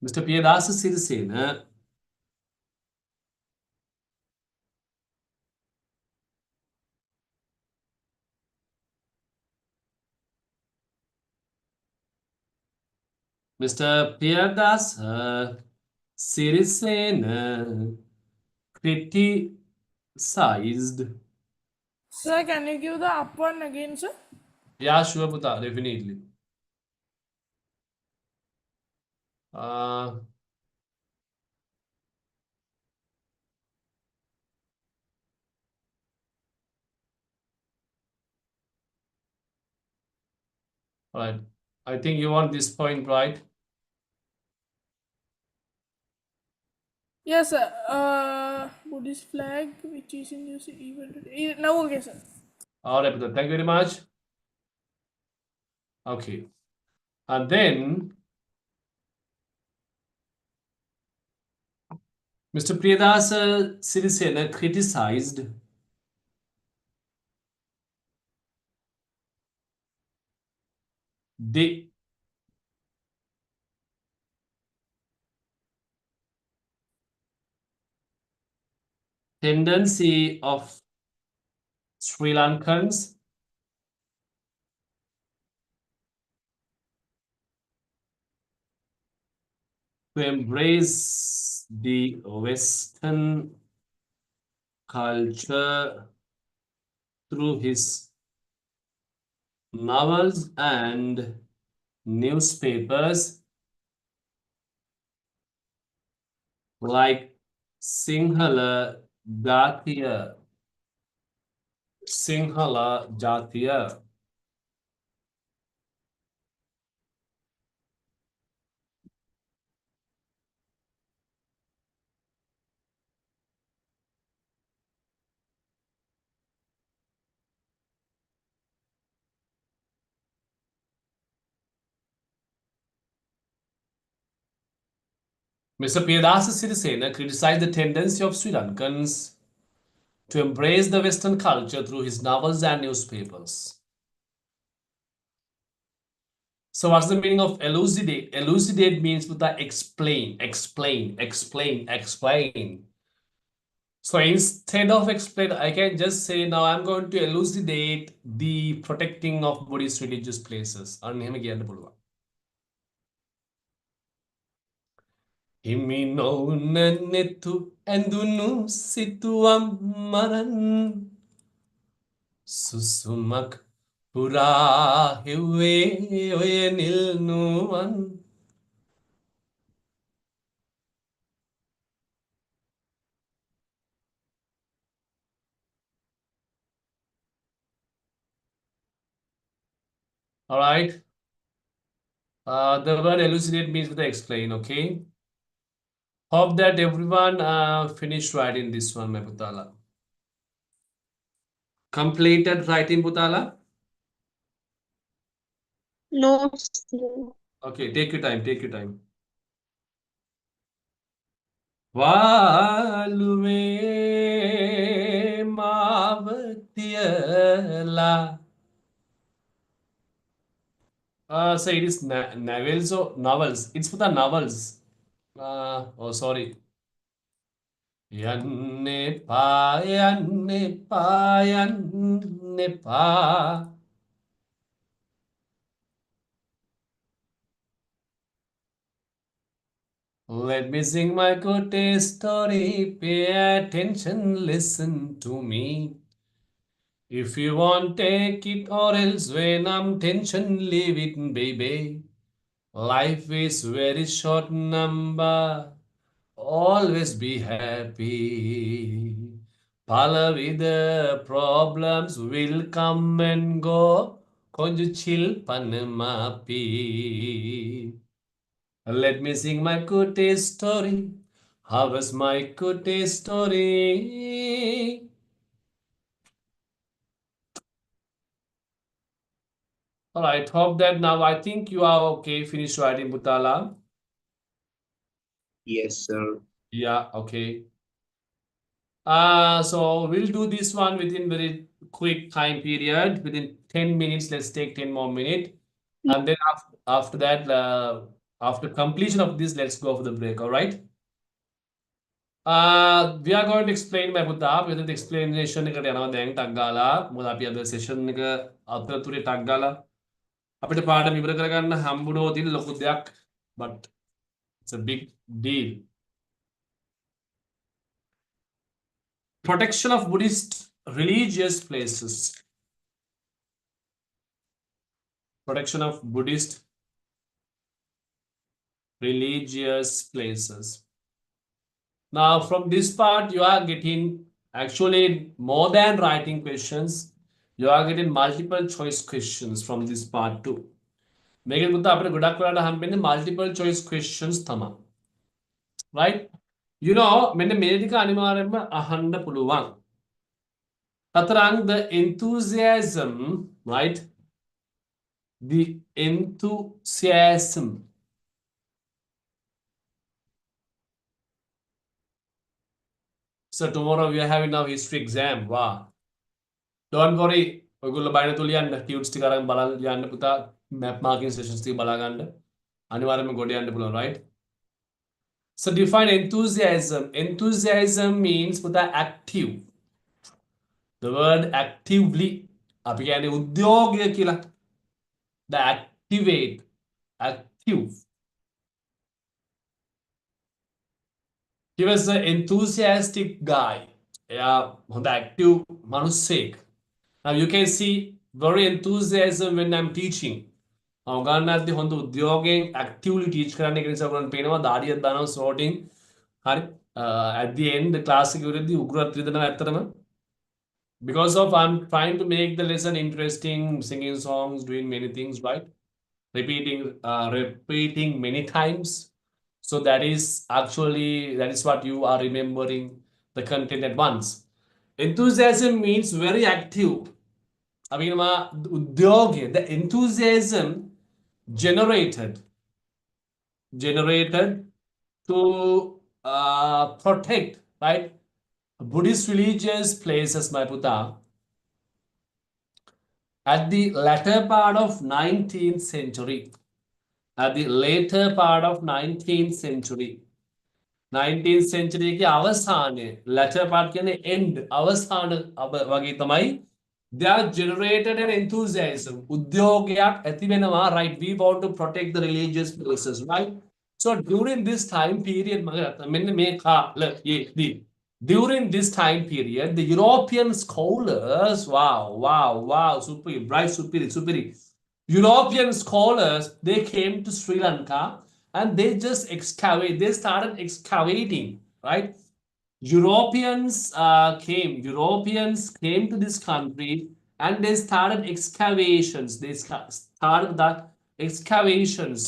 Mr. Piyadasa Sirisena, Mr. Piyadasa Sirisena criticized. Sir, can you give the up one again, sir? Yeah, sure, Puta, definitely. All right. I think you want this point, right? Yes, sir. Buddhist flag, which is in use even today. Now, okay, sir. All right, Puta, thank you very much. Okay. And then Mr. Priyadasa Sirisena criticized the tendency of Sri Lankans to embrace the Western culture through his novels and newspapers like Sinhala Jatiya. Sinhala Jatiya. Mr. Priyadasa Sirisena criticized the tendency of Sri Lankans to embrace the Western culture through his novels and newspapers. So what's the meaning of elucidate? Elucidate means with the explain, explain, explain, explain. So instead of explain, I can just say now I'm going to elucidate the protecting of Buddhist religious places. Himi nounanetu endunu situam maran susumak pura hiwe oyenil nuan. All right. The word elucidate means to explain, okay? Hope that everyone finished writing this one, my Putala. Completed writing, Putala? No, sir. Okay, take your time, take your time. Valuve mavatiyala. So it is novels or novels. It's for the novels. Oh, sorry. Yanne pa, yanne pa, yanne pa. Let me sing my good story. Pay attention, listen to me. If you want, take it, or else when I'm tension, leave it, baby. Life is very short number. Always be happy. Palavi the problems will come and go. Konju chill panamapi. Let me sing my good story. How was my good story? All right, hope that now I think you are okay. Finish writing, Butala. Yes, sir. Yeah, okay. So we'll do this one within very quick time period. Within 10 minutes, let's take 10 more minutes. And then after that, after completion of this, let's go for the break. All right. We are going to explain my Buddha with the explanation එක යනවා දැන් ටක් ගාලා මොකද අපි අද session එක අතරතුරේ ටක් ගාලා අපිට පාඩම ඉවර කරගන්න හම්බුනෝ තියෙන ලොකු දෙයක් but it's a big deal. Protection of Buddhist religious places. Protection of Buddhist religious places. Now, from this part, you are getting actually more than writing questions. You are getting multiple choice questions from this part too. මේකෙන් පුතා අපිට ගොඩක් වෙලාට හම්බෙන්නේ multiple choice questions තමයි. Right? You know, මෙන්න මේ ටික අනිවාර්යයෙන්ම අහන්න පුළුවන්. Tatarang, the enthusiasm, right? The enthusiasm. So tomorrow we are having our history exam. Wow. Don't worry. ඔයගොල්ලෝ බය නැතුව ලියන්න. Tunes ටික අරන් බලන්න ලියන්න පුතා. Map marking sessions ටික බලා ගන්න. අනිවාර්යයෙන්ම ගොඩ යන්න පුළුවන්, right? So define enthusiasm. Enthusiasm means පුතා active. The word actively. අපි කියන්නේ උද්‍යෝගය කියලා. The activate. Active. He was an enthusiastic guy. Yeah, හොඳ active මිනිස්සෙක්. Now you can see very enthusiasm when I'm teaching. උගන්වද්දී හොඳ උද්‍යෝගයෙන් actively teach කරන්න එක නිසා උගලන් පේනවා දාඩියක් දානවා sorting. හරි. At the end the class එක ඉවරදී උගුරත් රිදෙනවා ඇත්තටම. Because of I'm trying to make the lesson interesting, singing songs, doing many things, right? Repeating many times. So that is what you are remembering the content at once. Enthusiasm means very active. I mean, the enthusiasm generated to protect, right? Buddhist religious places, my Puta, at the latter part of 19th century. At the later part of 19th century. 19th century के අවසානයේ latter part කියන්නේ end අවසාන වගේ තමයි. They are generated an enthusiasm. උද්‍යෝගයක් ඇති වෙනවා, right? We want to protect the religious places, right? So during this time period, මෙන්න මේ කාලයේදී during this time period, the European scholars, wow, superior. European scholars, they came to Sri Lanka and they started excavating, right? Europeans came to this country and they started excavations. They start the excavations.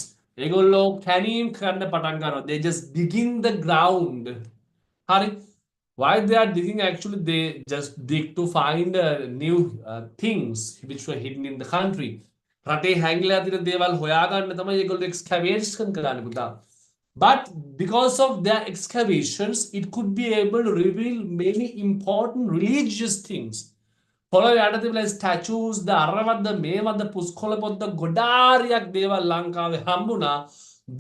ඒගොල්ලෝ කැනීම් කරන්න පටන් ගන්නවා. They just digging the ground. හරි. Why they are digging? Actually, they just dig to find new things which were hidden in the country. රටේ හැංගිලා තියෙන දේවල් හොයාගන්න තමයි ඒගොල්ලෝ excavation කරන්නේ පුතා. But because of their excavations, it could be able to reveal many important religious things. පොළොවේ යට තිබිලා statues ද අරවද්ද මේවද්ද පුස්කොළ පොත්ත ගොඩාරියක් දේවල් ලංකාවේ හම්බුණා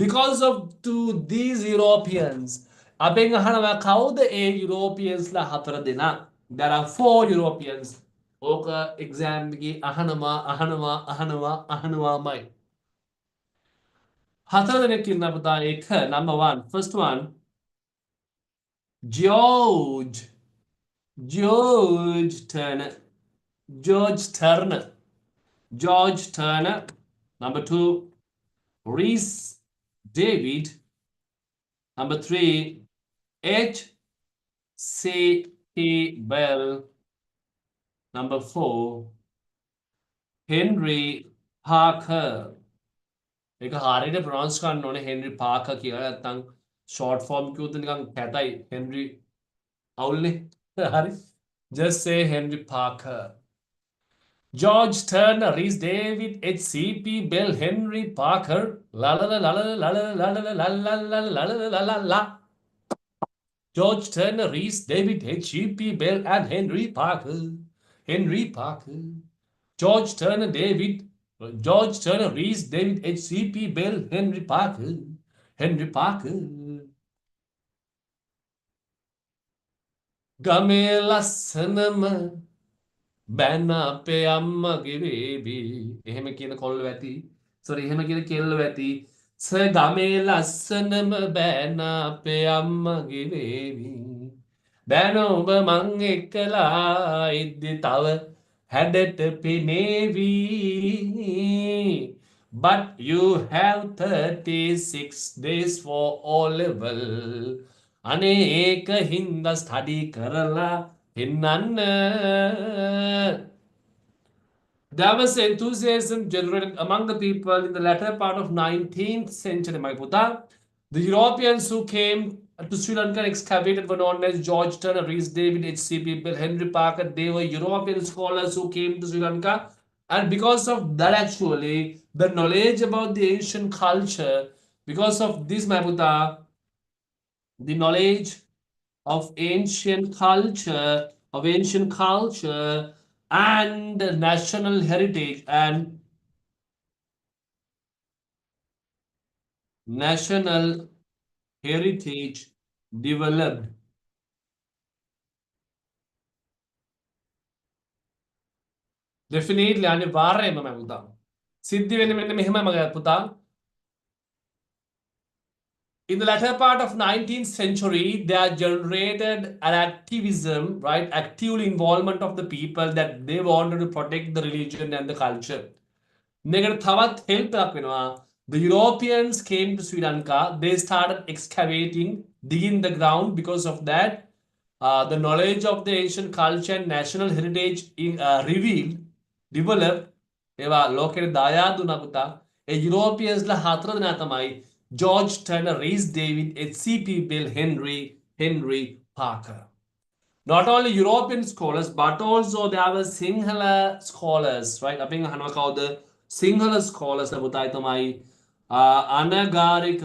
because of to these Europeans. අපෙන් අහනවා කවුද ඒ Europeansලා හතර දෙනා? There are 4 Europeans. ඕක exam එකේ අහනවාමයි. හතර දෙනෙක් ඉන්නවා පුතා. එක number 1. First one, George Turner. George Turner. Number 2, Rhys David. Number 3, H.C.P. Bell. Number 4, Henry Parker. ඒක හරියට ප්‍රොනවුන්ස් කරන්න ඕනේ හෙන්රි පාකර් කියලා. නැත්නම් short form කිව්වොත් නිකන් කැතයි. හෙන්රි අවුල්නේ. හරි. Just say Henry Parker. George Turner, Rhys David, H.C.P. Bell, Henry Parker. La la la la la la la la la la la la la la la. George Turner, Rhys David, H.C.P. Bell, and Henry Parker. Henry Parker. George Turner, Rhys David, H.C.P. Bell, Henry Parker. Henry Parker. ගමේ ලස්සනම බැන අපේ අම්මගේ baby. එහෙම කියන කොල්ලෝ ඇති. Sorry එහෙම කියන කෙල්ලෝ ඇති. ගමේ ලස්සනම බැන අපේ අම්මගේ බේබි. බැන ඔබ මං එක්කලා ඉද්දි තව හැඩට පෙනේවි. But you have 36 days for O level. අනේ ඒක හින්දා ස්ටඩි කරලා පෙන්නන්න. There was enthusiasm generated among the people in the latter part of 19th century, my puta. The Europeans who came to Sri Lanka and excavated were known as George Turner, Rhys David, H.C.P. Bell, Henry Parker. They were European scholars who came to Sri Lanka, and because of that, actually, the knowledge about the ancient culture, because of this, my puta, the knowledge of ancient culture and national heritage developed. Definitely අනිවාර්යයෙන්ම මම පුතා. සිද්ධ වෙන්නේ මෙන්න මෙහෙමයි මගේ පුතා. In the latter part of 19th century, there generated an activism, right? Active involvement of the people that they wanted to protect the religion and the culture. තවත් help එකක් වෙනවා. The Europeans came to Sri Lanka. They started excavating, digging the ground. Because of that, the knowledge of the ancient culture and national heritage developed. ඒවා ලෝකෙට දායාද වුණා පුතා. ඒ Europeansලා හතර දෙනා තමයි George Turner, Rhys David, H.C.P. Bell, Henry Parker. Not only European scholars, but also there were Sinhala scholars, right? අපෙන් අහනවා කවුද? Sinhala scholars පුතා තමයි Anagarika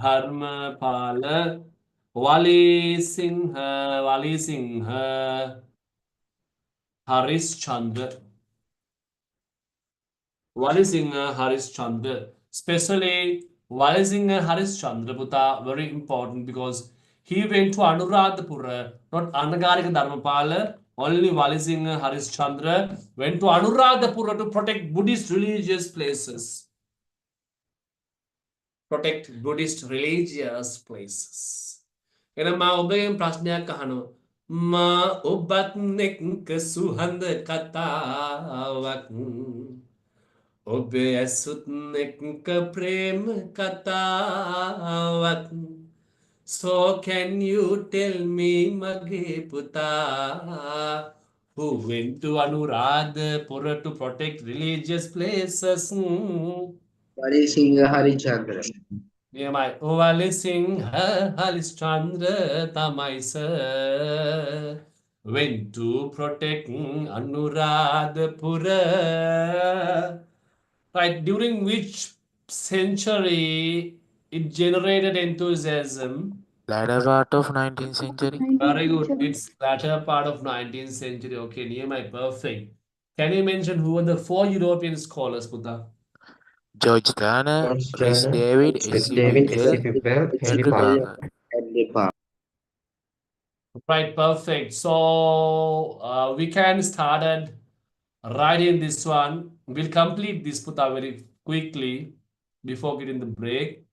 Dharmapala Walisinghe Harishchandra. Walisingha Harishchandra. Especially Walisingha Harishchandra Puta, very important because he went to Anuradhapura, not Anagarika Dharmapala. Only Walisingha Harishchandra went to Anuradhapura to protect Buddhist religious places. Protect Buddhist religious places. එනම ඔබගෙන් ප්‍රශ්නයක් අහනවා. මා ඔබත් එක්ක සුහඳ කතාවක් ඔබ ඇසුත් එක්ක ප්‍රේම කතාවක් So can you tell me මගේ පුතා Who went to Anuradhapura to protect religious places? Wali Singh Harichandra. Nehemiah. Ovale Singha Harischandra Tamaisa went to protect Anuradhapura. Right, during which century it generated enthusiasm? Latter part of 19th century. Very good. It's latter part of 19th century. Okay, Nehemiah, perfect. Can you mention who were the four European scholars, Buddha? George Turner, George Rhys Turner, David, Chris S.C.P. David, Bell, S.C.P. Bell, Henry Parker. Henry Parker. Right, perfect. So we can start at writing this one. We'll complete this Buddha very quickly before getting the break.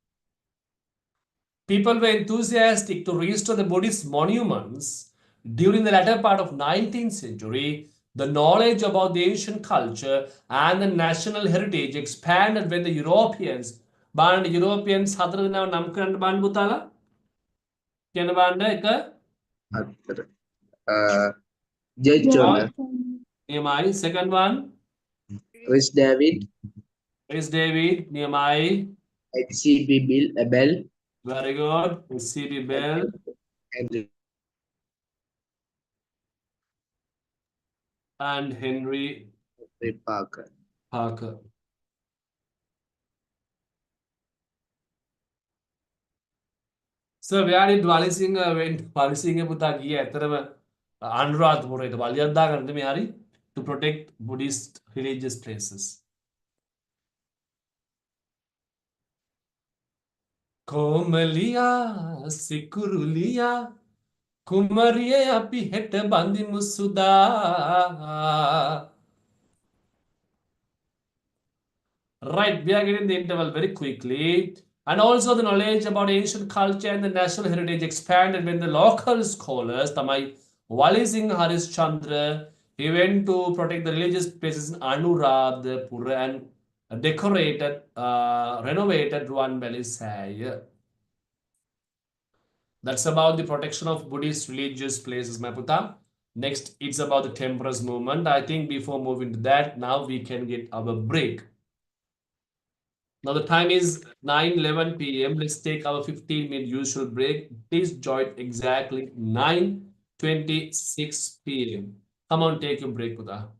People were enthusiastic to restore the Buddhist monuments during the latter part of 19th century. The knowledge about the ancient culture and the national heritage expanded when the Europeans banned Europeans hadrina namkan ban butala ken banda ek Judge Turner, Nehemiah. Second one Chris David, is David Nehemiah. S.C.P. Bell, Very good. C.B. and Bell Henry and Henry Parker. Parker. So where did Wali Singh went? Wali Singh පුතා ගියේ ඇතරම අනුරාධපුරයට වලියක් දාගන්න මේ හරි to protect Buddhist religious places. කොමලියා සිකුරුලියා කුමරියේ අපි හෙට බඳිමු Suda. Right, we are getting the interval very quickly. And also the knowledge about ancient culture and the national heritage expanded when the local scholars, Tamai Wali Singh Haris Chandra, he went to protect the religious places in Anuradhapura and decorated, renovated Ruan Valley Say. That's about the protection of Buddhist religious places, Maputa. Next, it's about the temperance movement. I think before moving to that, now we can get our break. Now the time is 9:11 p.m. Let's take our 15-minute usual break. Please join exactly 9:26 p.m. Come on, take your break, Buddha.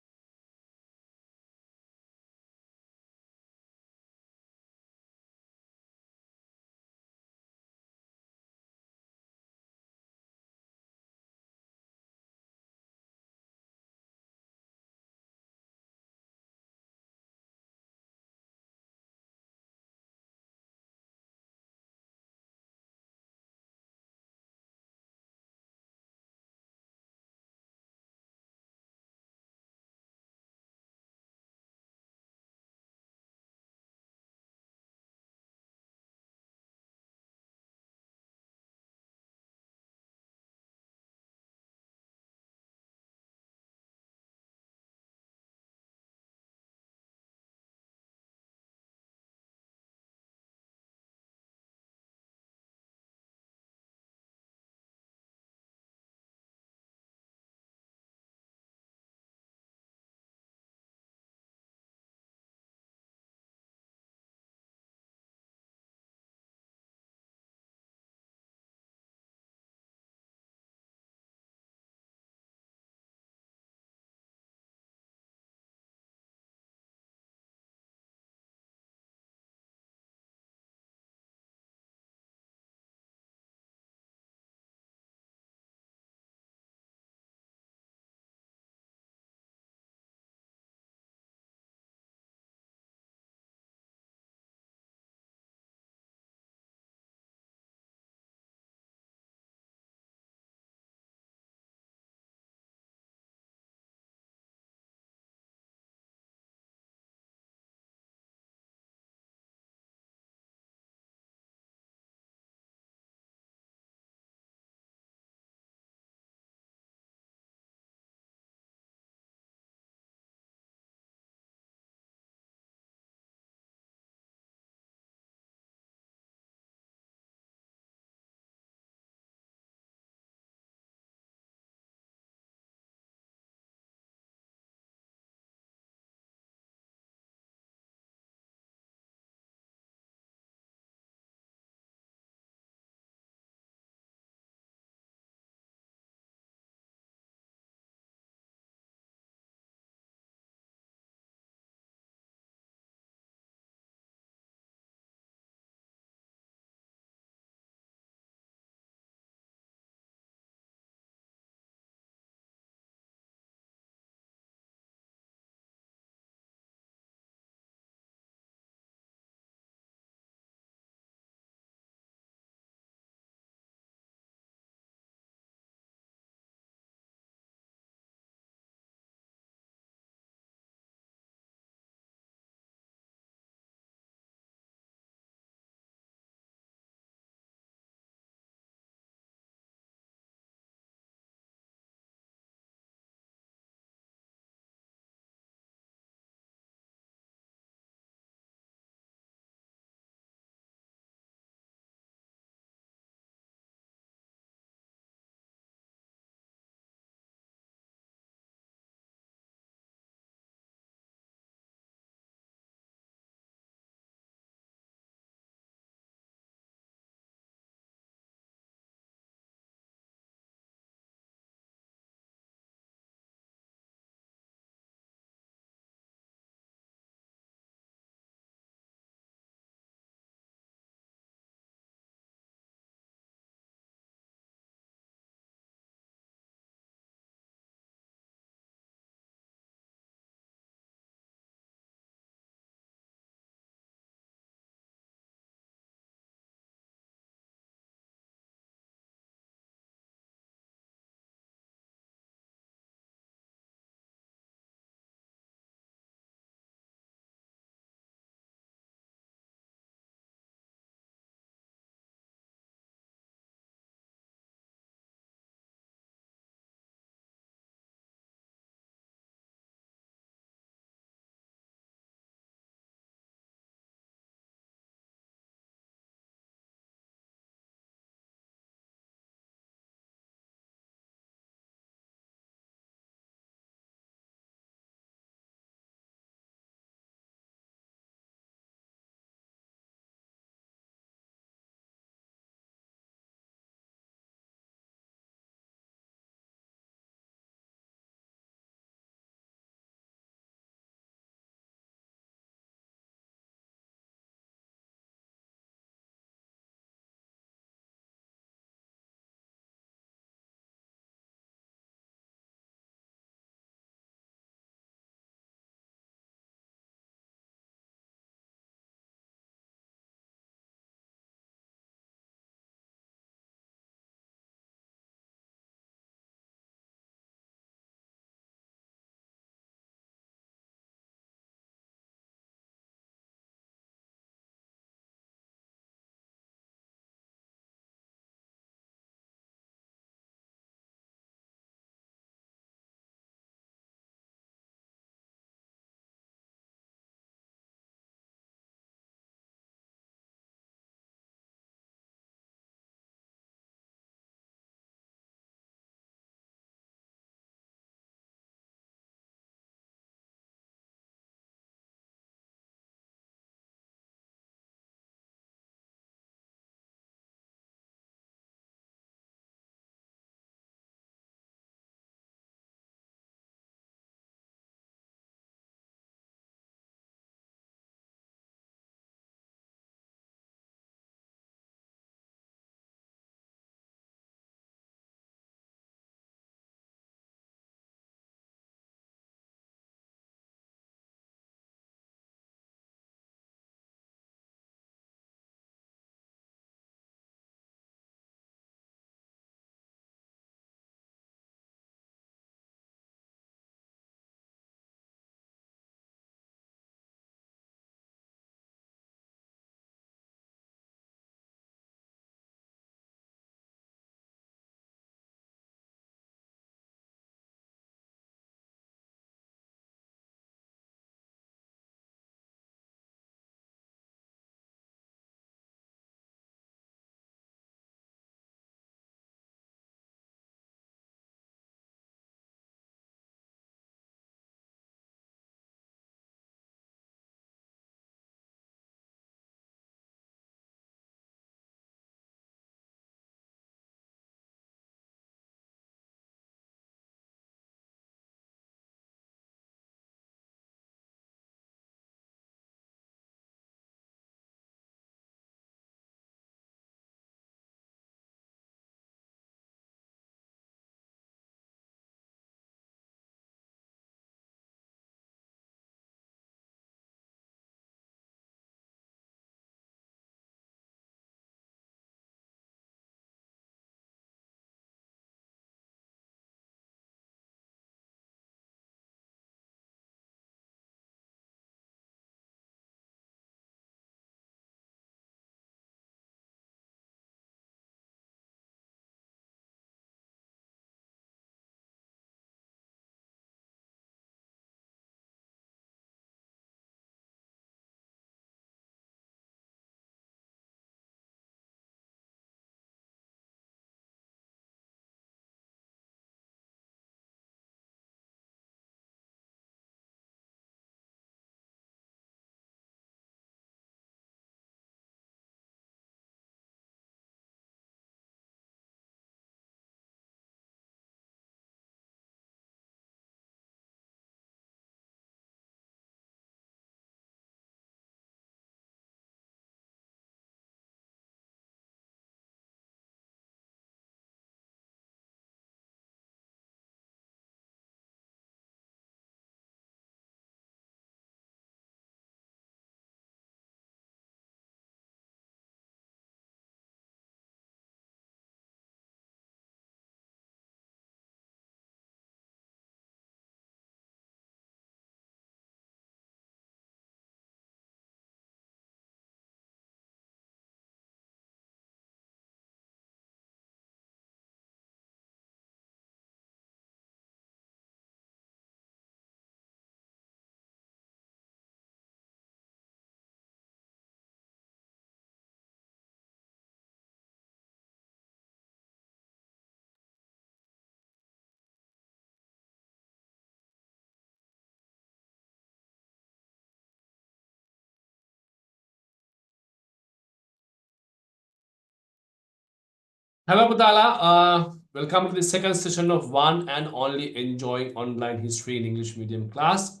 Hello, Putala. Welcome to the second session of one and only Enjoying Online History in English Medium class.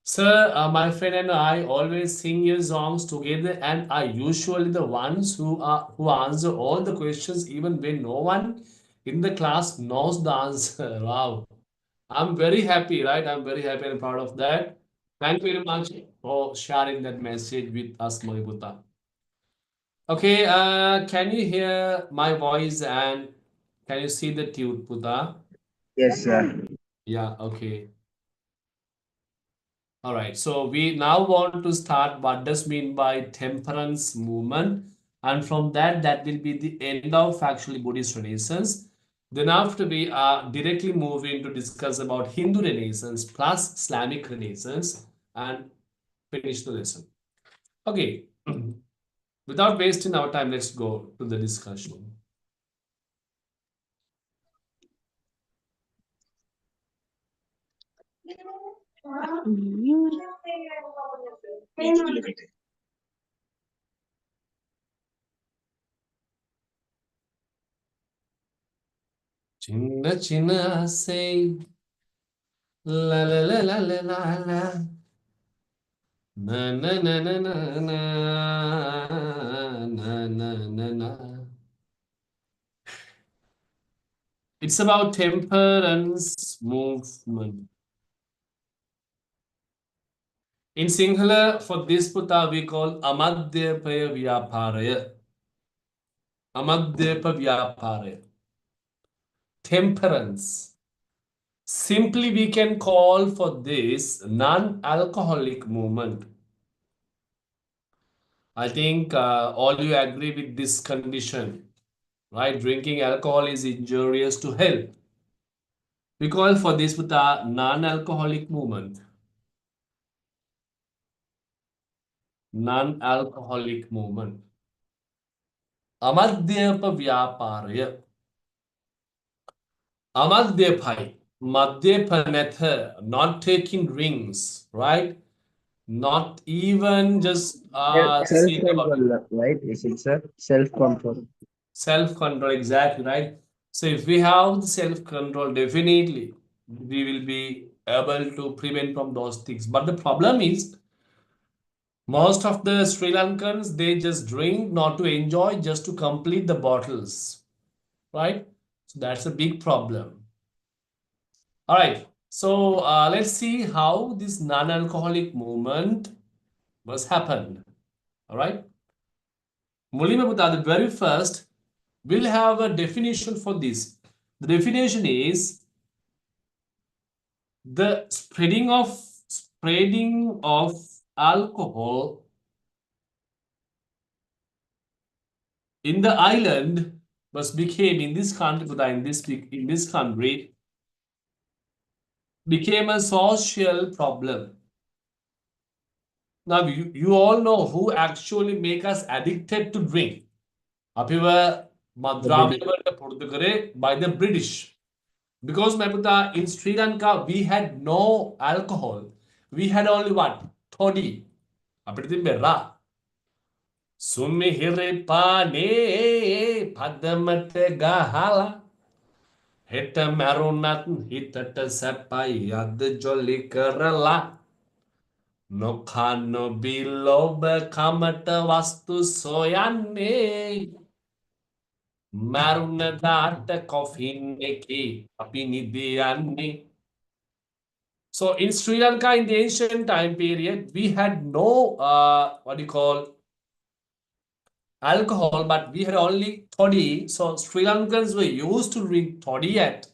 Sir, my friend and I always sing your songs together and are usually the ones who answer all the questions even when no one in the class knows the answer. Wow. I'm very happy, right? I'm very happy and proud of that. Thank you very much for sharing that message with us, Maributa. Okay, can you hear my voice and can you see the tune, Puta? Yes, sir. Yeah, okay. All right. So we now want to start what does mean by temperance movement. And from that, that will be the end of actually Buddhist Renaissance. Then after we are directly moving to discuss about Hindu Renaissance plus Islamic Renaissance and finish the lesson. Okay. Without wasting our time, let's go to the discussion. Chinna chinna say la la la la la la la na na na na na na na na na na. It's about temperance movement. In Sinhala, for this puta we call Amadhyapaya Vyaparaya. Amadhyapa Vyaparaya. Temperance. Simply, we can call for this non-alcoholic movement. I think all you agree with this condition, right? Drinking alcohol is injurious to health. We call for this with a non-alcoholic movement. Non-alcoholic movement. Amadhyapa Vyaparaya. Amadhyapai. Madhyapanatha. Not taking drinks, right? Not even just seeing about Self-control, right? Is it, sir? Self-control. self-control, exactly, right? So if we have the self-control, definitely we will be able to prevent from those things. But the problem is, most of the Sri Lankans, they just drink not to enjoy, just to complete the bottles, right? So that's a big problem. All right. So let's see how this non-alcoholic movement was happened. All right. Mulima Buddha, the very first, we'll have a definition for this. The definition is the spreading of alcohol in the island was became in this country in this country became a social problem. Now you all know who actually make us addicted to drink. Apiva Madravya by the British. Because Maputa in Sri Lanka we had no alcohol. We had only what? Toddy. Apitin Sumihire pane padamate gahala. Heta marunat hitata sapai yad jolly karala. No kano biloba kamata vastu soyane. Marunadata coffin eki apinidiani. So in Sri Lanka in the ancient time period, we had no what do you call alcohol, but we had only toddy. So Sri Lankans were used to drink toddy at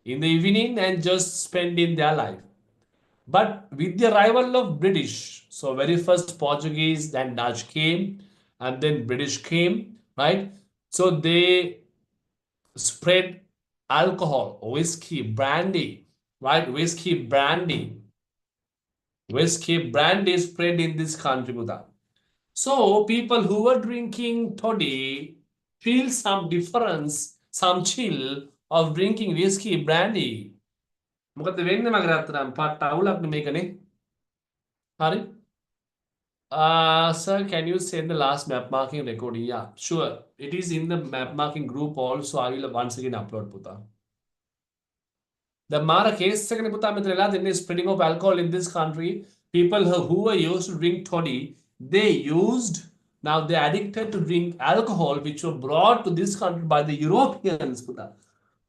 in the evening and just spend in their life. But with the arrival of British, so very first Portuguese and Dutch came, and then British came, right? So they spread alcohol, whiskey, brandy, right? Whiskey, brandy spread in this country, Buddha. So people who were drinking toddy feel some difference, some chill of drinking whiskey, brandy. මොකද වෙන්නේ මගේ රත්තරන් පාට අවුලක් නෙමේකනේ. හරි? Sir, can you send the last map marking recording? Yeah, sure. It is in the map marking group also. I will once again upload, Puta. The Mara case, second Puta Mitrela, then is spreading of alcohol in this country. People who were used to drink toddy, they used, now they addicted to drink alcohol, which were brought to this country by the Europeans, Puta.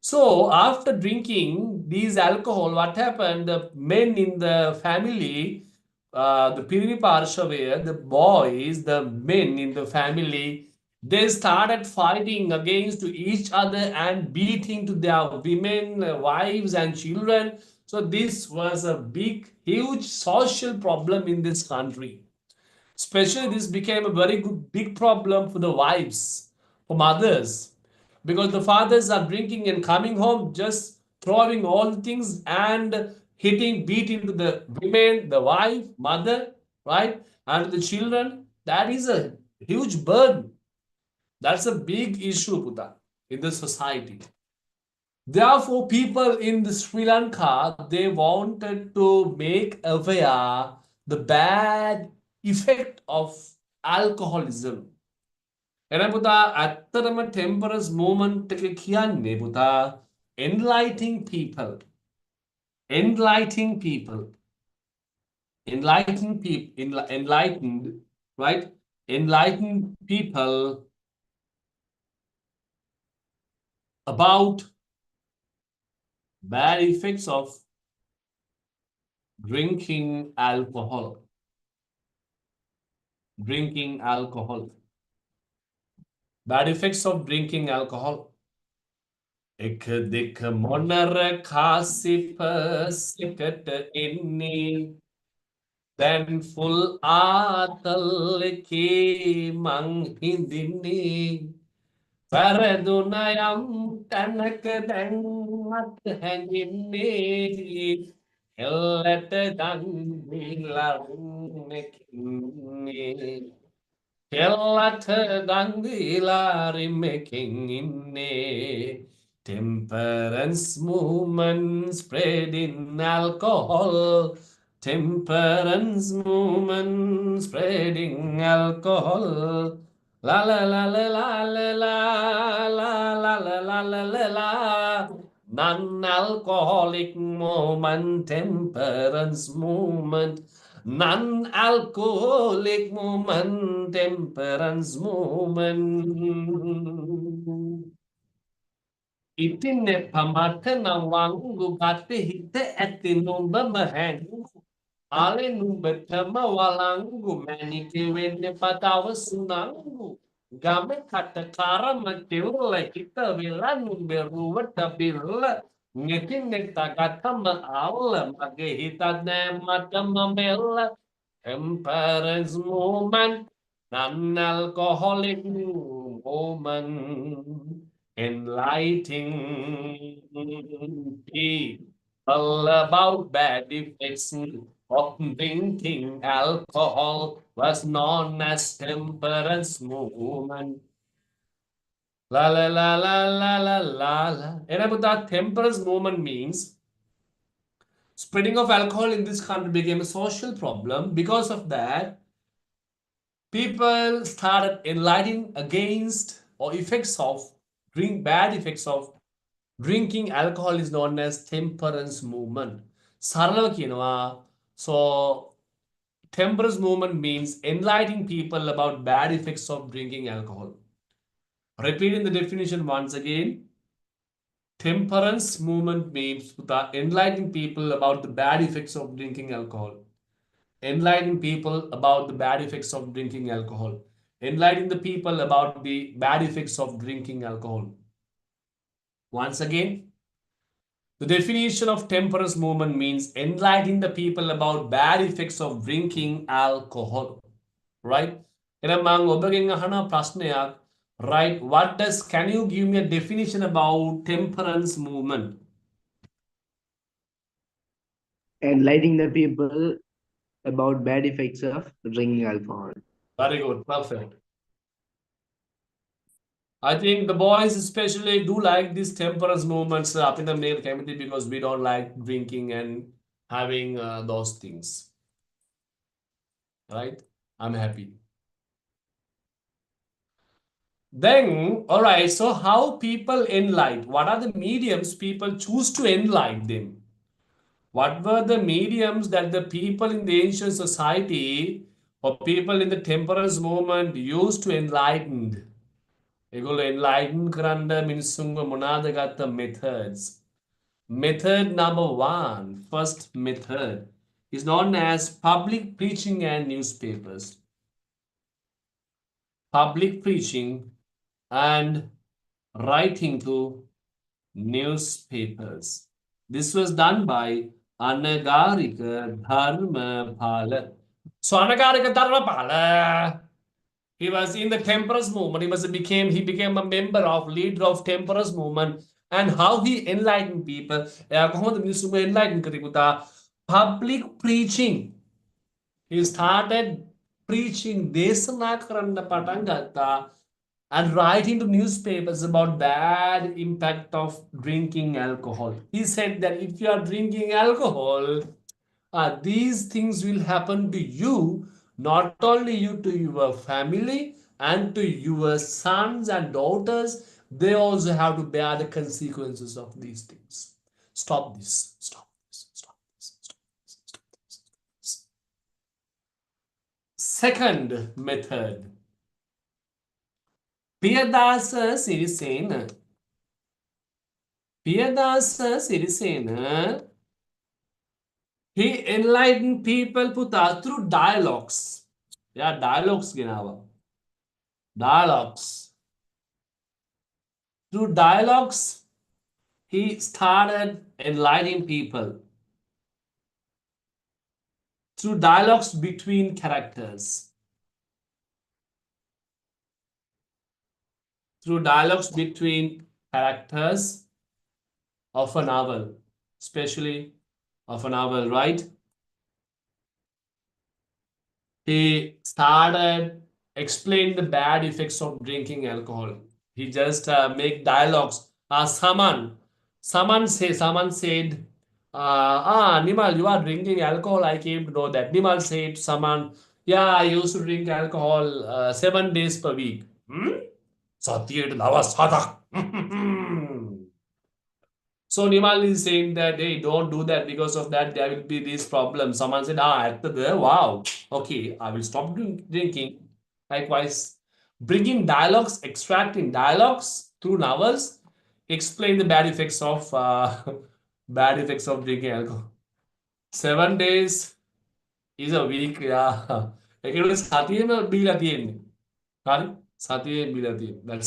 So after drinking these alcohol, what happened? The men in the family, the Piri Parshave, the boys, the men in the family, they started fighting against to each other and beating to their women, wives, and children. So this was a big, huge social problem in this country. Especially this became a very good big problem for the wives, for mothers, because the fathers are drinking and coming home just throwing all the things and hitting, beating to the women, the wife, mother, right, and the children. That is a huge burden. That's a big issue, Puta, in the society. Therefore, people in the Sri Lanka, they wanted to make aware the bad effect of alcoholism. එහෙනම් පුතා ඇත්තටම temperance movement එක කියන්නේ පුතා enlightening people. Enlightening people. Enlightening people. Enlightened, right? Enlighten people about bad effects of drinking alcohol. Drinking alcohol. Bad effects of drinking alcohol. එක දෙක මොනර කාසිප සිකට එන්නේ දැන් ෆුල් ආතල් එකේ මං හිඳින්නේ වැරදුන යම් තැනක දැන් මත් හැඟින්නේ එල්ලට දන් දීලා ඉන්නේ Kellata dangila rimeking inne. Temperance movement spreading alcohol. Temperance movement spreading alcohol. La la la la la la la la la la la la la la. Non-alcoholic movement, temperance movement. Non-alcoholic movement, temperance movement. ඉතින් පමට නවංගු ගත හිත ඇති නොඹම හැඟු ආලෙ නුඹටම වලංගු මැණික වෙන්න පතාව සුනංගු ගම කට කරම කෙවුල හිත වෙලා නුඹ රුවට බිල්ල නෙකින් නෙක්තගතම ආවල මගේ හිතත් නෑ මටම මෙල්ල temperance movement non-alcoholic movement enlightening people about bad effects of drinking alcohol was known as temperance movement. La la la la la la la la. And about that temperance movement means spreading of alcohol in this country became a social problem. Because of that, people started enlightening against or effects of bad effects of drinking alcohol is known as temperance movement. Sarala කියනවා. So temperance movement means enlightening people about bad effects of drinking alcohol. Repeating the definition once again. Temperance movement means enlightening people about the bad effects of drinking alcohol. Enlightening people about the bad effects of drinking alcohol. Enlightening the people about the bad effects of drinking alcohol. Once again, the definition of temperance movement means enlightening the people about bad effects of drinking alcohol. Right? එහෙනම් මම ඔබගෙන් අහන ප්‍රශ්නයක්, right? Can you give me a definition about temperance movement? Enlightening the people about bad effects of drinking alcohol. Very good, perfect. I think the boys especially do like these temperance movements up in the male community because we don't like drinking and having those things. Right? I'm happy. Then, all right, so how people enlighten? What are the mediums people choose to enlighten them? What were the mediums that the people in the ancient society or people in the temperance movement used to enlighten? ඒගොල්ලෝ enlighten කරන්න මිනිස්සුන්ව මොනවාද ගත්ත methods? Method number one, first method, is known as public preaching and newspapers. Public preaching and writing to newspapers. This was done by Anagarika Dharmapala. So Anagarika Dharmapala, he was in the temperance movement. He became a member of leader of temperance movement. And how he enlightened people. Enlighten public preaching. He started preaching දේශනා කරන්න පටන් ගත්තා and writing to newspapers about bad impact of drinking alcohol. He said that if you are drinking alcohol, these things will happen to you, not only you, to your family and to your sons and daughters. They also have to bear the consequences of these things. Stop this. Stop this. Stop this. Stop this. Stop this. Stop this. Second method. Piyadasa Sirisena. Piyadasa Sirisena. He enlightened people Puta through dialogues. Yeah, dialogues ginawa. Dialogues. Through dialogues, he started enlightening people. Through dialogues between characters. Through dialogues between characters of a novel, especially of a novel, right? He started explaining the bad effects of drinking alcohol. He just make dialogues. Someone said, Nimal, you are drinking alcohol. I came to know that. Nimal said, someone, yeah, I used to drink alcohol 7 days per week. So Nimal is saying that, hey, don't do that. Because of that, there will be these problems. Someone said, after the, wow, okay, I will stop drinking. Likewise, bringing dialogues, extracting dialogues through novels, explain the bad effects of drinking alcohol. 7 days is a week. Yeah. That's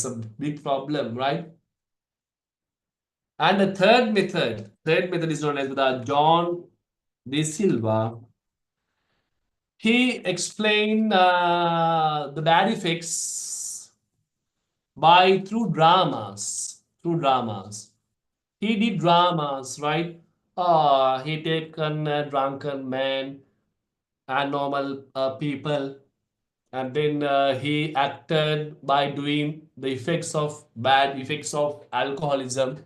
a big problem, right? And the third method is known as John De Silva. He explained the bad effects through dramas. He did dramas, right? He taken a drunken man and normal people, and then he acted by doing the bad effects of alcoholism.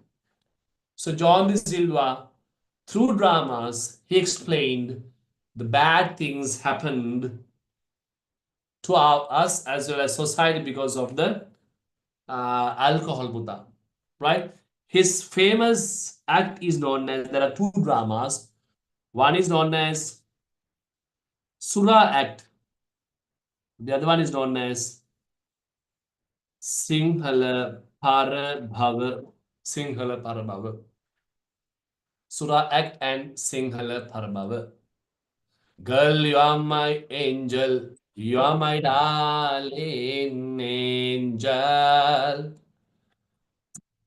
So John De Silva, through dramas, he explained the bad things happened to us as well as society because of the alcohol Buddha, right? His famous act is known as, there are two dramas. One is known as Sura Act. The other one is known as Singhala Parabhava. Sura Act and Singhala Parabhava. Girl, you are my angel. You are my darling angel.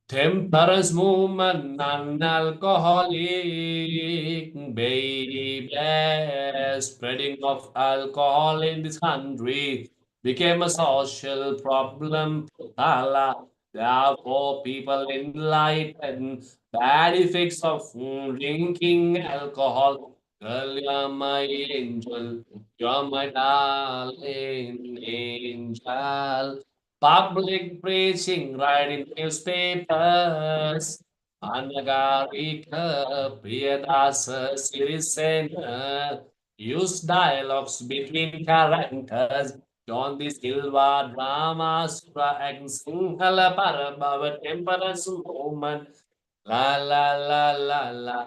Temperance movement, non-alcoholic baby, spreading of alcohol in this country became a social problem. Therefore, people enlightened bad effects of drinking alcohol. Girl, you're my angel, you're my darling angel. Public preaching, writing newspapers. Anagarika Priyadasa Sirisena. use dialogues between characters. John the Silva, drama, Sura, and Singhala, Parabhava, temperance, moment. La la la la la.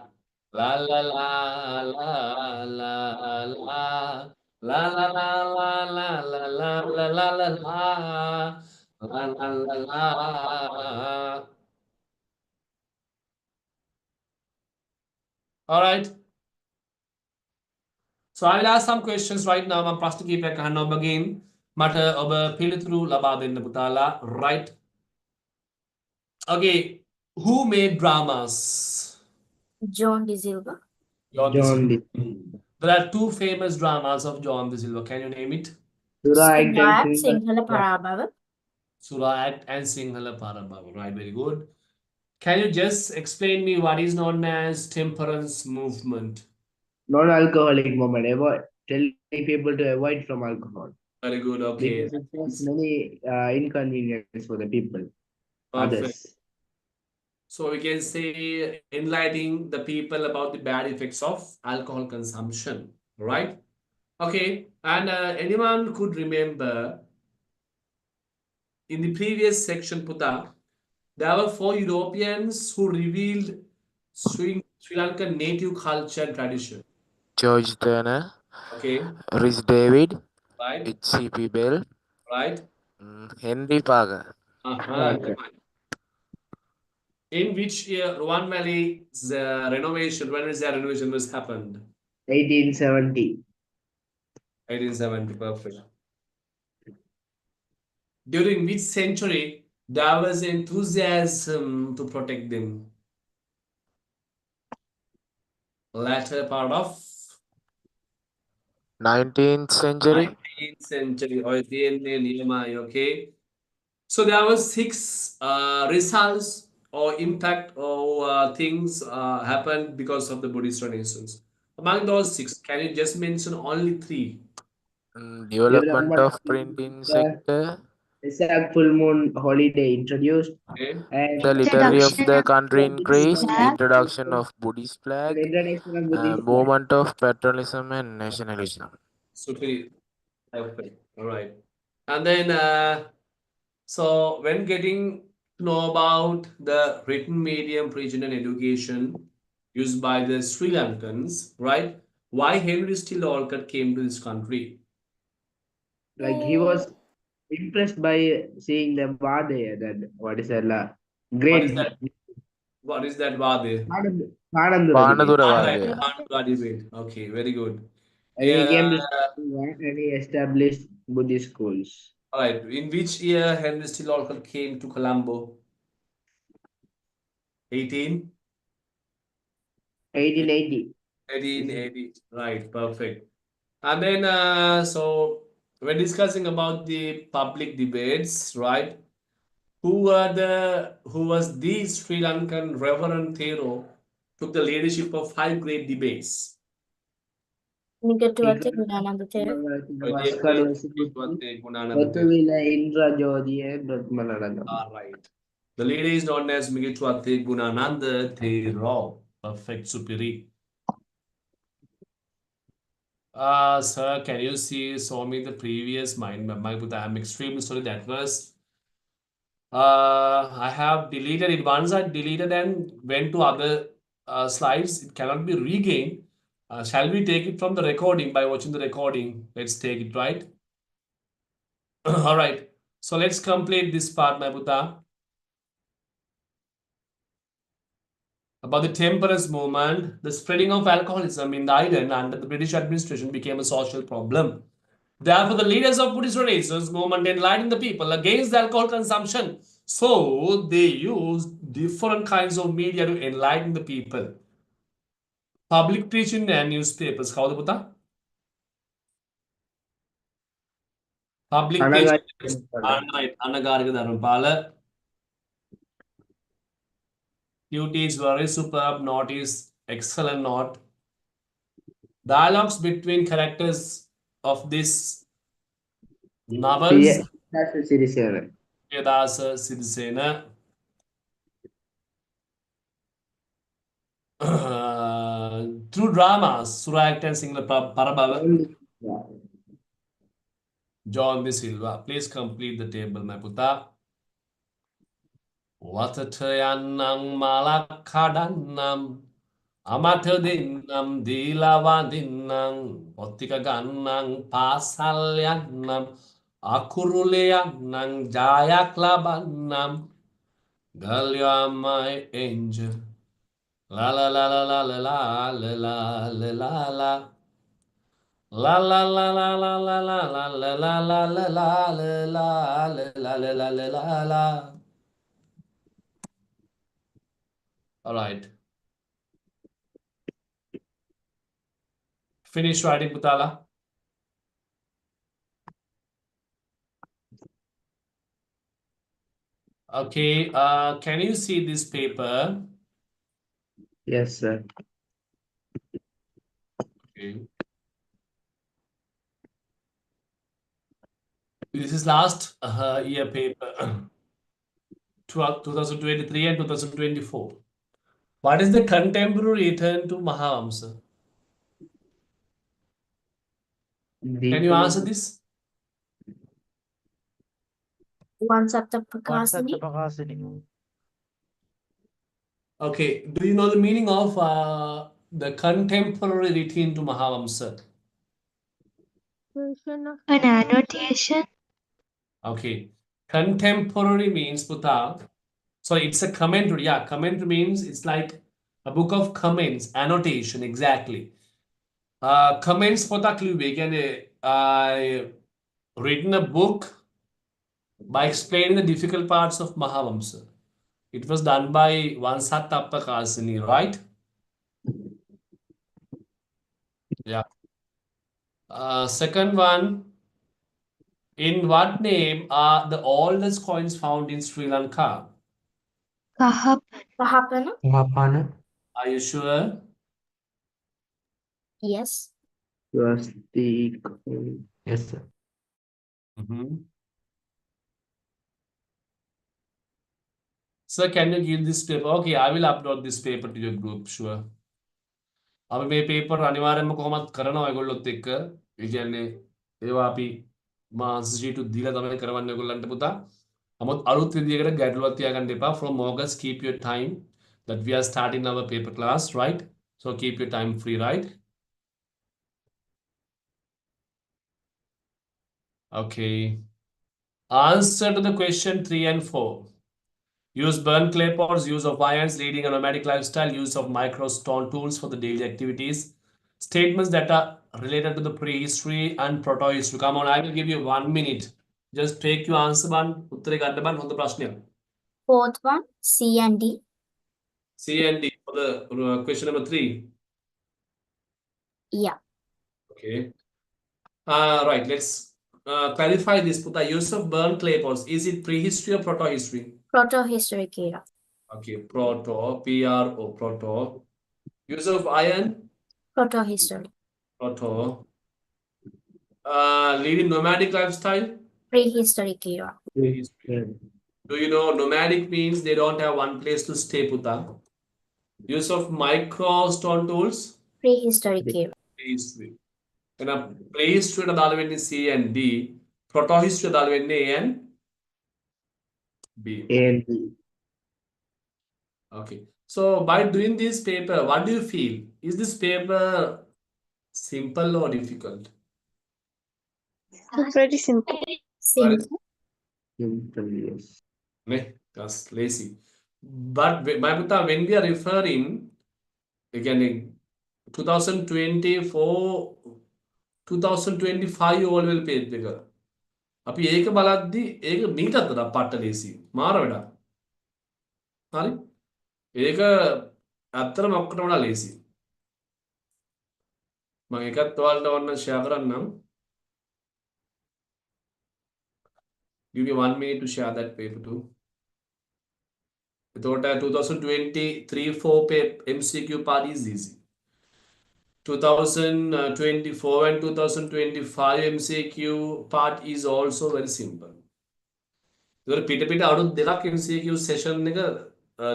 La la la la la la. La la la la la la la la la la la. La la la la. All right. So I will ask some questions right now. I'm ප්‍රශ්න කීපයක් අහන්න ඔබගෙන්. මට ඔබ පිළිතුරු ලබා දෙන්න පුතාලා. Right. Okay. Who made dramas? John De Silva. John De John Silva. the There are two famous dramas of John De Silva. Can you name it? Surat Surat and Sinhala Parabhava. Surat and Singhala Parabhava. Right, very good. Can you just explain me what is known as temperance movement? non-alcoholic moment. Avoid telling people to avoid from alcohol Very good. Okay. because it causes many inconvenience for the people, Perfect. others. So we can say enlightening the people about the bad effects of alcohol consumption, right? Okay, and anyone could remember in the previous section, Puta, there were 4 Europeans who revealed Sri Lankan native culture and tradition. George Turner, Okay, Rhys David, right, H.C.P. Bell, right. Henry Parker. Okay. In which year Ruan Valley's renovation, when is their renovation was happened? 1870. 1870, perfect. During which century there was enthusiasm to protect them? Latter part of 19th century. 19th century or the end Nehemiah, okay. So there was 6 results or impact or things happened because of the Buddhist Renaissance. Among those 6, can you just mention only 3? Development of printing sector. Isaac full moon holiday introduced Okay. and The literacy of the country increased. flag. Introduction of Buddhist flag. Introduction of Buddhist flag. Movement of patriotism and nationalism. Super. Perfect. All right. And then, so when getting to know about the written medium, preaching and education used by the Sri Lankans, right? Why Henry Still Olcott came to this country? Like he was impressed by seeing the Vade, that what is that What is great that? What is that Vade? Panandura debate. Panadura Right, debate. Okay, very good. And he came to Yeah. Sri Lanka and he established Buddhist schools. All right. In which year Henry Still Olcott came to Colombo? 18? 1880. 1880. Right, perfect. And then, so we're discussing about the public debates, right? Who was the Sri Lankan Reverend Thero took the leadership of 5 great debates? Nigatuwate Gunananda Thero. Gottuvila, Indra Jodi and Ratmanaragam. All right. The leader is known as Migitwate Gunananda Thero. Perfect, superi. Sir, can you show me the previous mind map? I'm extremely sorry that was. I have deleted it. Once I deleted and went to other slides, it cannot be regained. Shall we take it from the recording by watching the recording? Let's take it, right? All right. So let's complete this part, my Buddha. About the temperance movement, the spreading of alcoholism in the island under the British administration became a social problem. Therefore, the leaders of Buddhist Renaissance movement enlightened the people against alcohol consumption. So they used different kinds of media to enlighten the people. Public preaching and newspapers. How the public preaching. Beauty is very superb. Not is excellent. Not dialogues between characters of this novels. Yadasa Siddhisena. through dramas, Surah Act and Single Parababa, John De Silva. Please complete the table, my puta. Watatayannang malakadannam amatadinnam dilavadinnam pottikagannam pasalliyannam akuruleyannam jayaklabannam girl you are my angel la la la la la la la la la la la La la la la la la la la la la la la la la la la la la. All right. Finish writing, Putala. Okay. Can you see this paper? Yes, sir. Okay. This is last year paper, 2023 and 2024. What is the contemporary return to Mahavamsa? Can you answer this? One Sapta One Satya Prakasini. Prakasini. Okay. Do you know the meaning of the contemporary return to Mahavamsa? An annotation. Okay. Contemporary means Puta. So it's a commentary. Yeah, commentary means it's like a book of comments, annotation, exactly. Comments Puta Klube can written a book by explaining the difficult parts of Mahavamsa. It was done by Vansattappa Kasini, right? Yeah. Second one, in what name are the oldest coins found in Sri Lanka? Kahapana. Mahapana. Are you sure? Yes. Swastik. Yes, sir. Mhm. Sir, can you give this paper? Okay, I will upload this paper to your group, sure. අපි මේ paper අනිවාර්යෙන්ම කොහොමත් කරනවා ඒගොල්ලොත් එක්ක. ඒ කියන්නේ ඒවා අපි මාන්ස් sheet දීලා තමයි කරවන්නේ ඒගොල්ලන්ට පුතා. නමුත් අලුත් විදියකට ගැටලුවක් තියාගන්න එපා. From August, keep your time that we are starting our paper class, right? So keep your time free, right? Okay. Answer to the question 3 and 4. Use burn clay pots, use of irons, leading a nomadic lifestyle, use of micro stone tools for the daily activities. Statements that are related to the prehistory and proto-history. Come on, I will give you 1 minute. Just take your answer one. උත්තරේ ගන්න බන් හොඳ ප්‍රශ්නයක්. Fourth one, C and D. C and D for the question number 3. Yeah. Okay. Right, let's clarify this. Put the use of burn clay pots. Is it prehistory or proto-history? Proto-historic era. Okay, proto, P-R-O, proto. Use of iron, Proto-historic. proto. Leading nomadic lifestyle. Prehistoric era. Prehistory. Do you know nomadic means they don't have one place to stay, Puta? Use of micro stone tools. Prehistoric era. Prehistory. And a prehistory dalවෙන්නේ C and D. Protohistory dalවෙන්නේ A and B. A and B. Okay. So by doing this paper, what do you feel? Is this paper simple or difficult? Very simple. Simple. Simple, yes. That's lazy. But my Puta, when we are referring again 2024 2025 all well page එක අපි ඒක බලද්දි ඒක මීටත් වඩා පට්ට ලේසි මාර වැඩක් හරි ඒක ඇත්තටම ඔක්කොටම වඩා ලේසි මම එකත් ඔයාලට ඔන්න ෂෙයා කරන්නම් give me 1 minute to share that paper too එතකොට 2023-4 MCQ part is easy 2024 and 2025 MCQ part is also very simple. ඒතර පිට පිට අවුරුදු දෙකක් MCQ session එක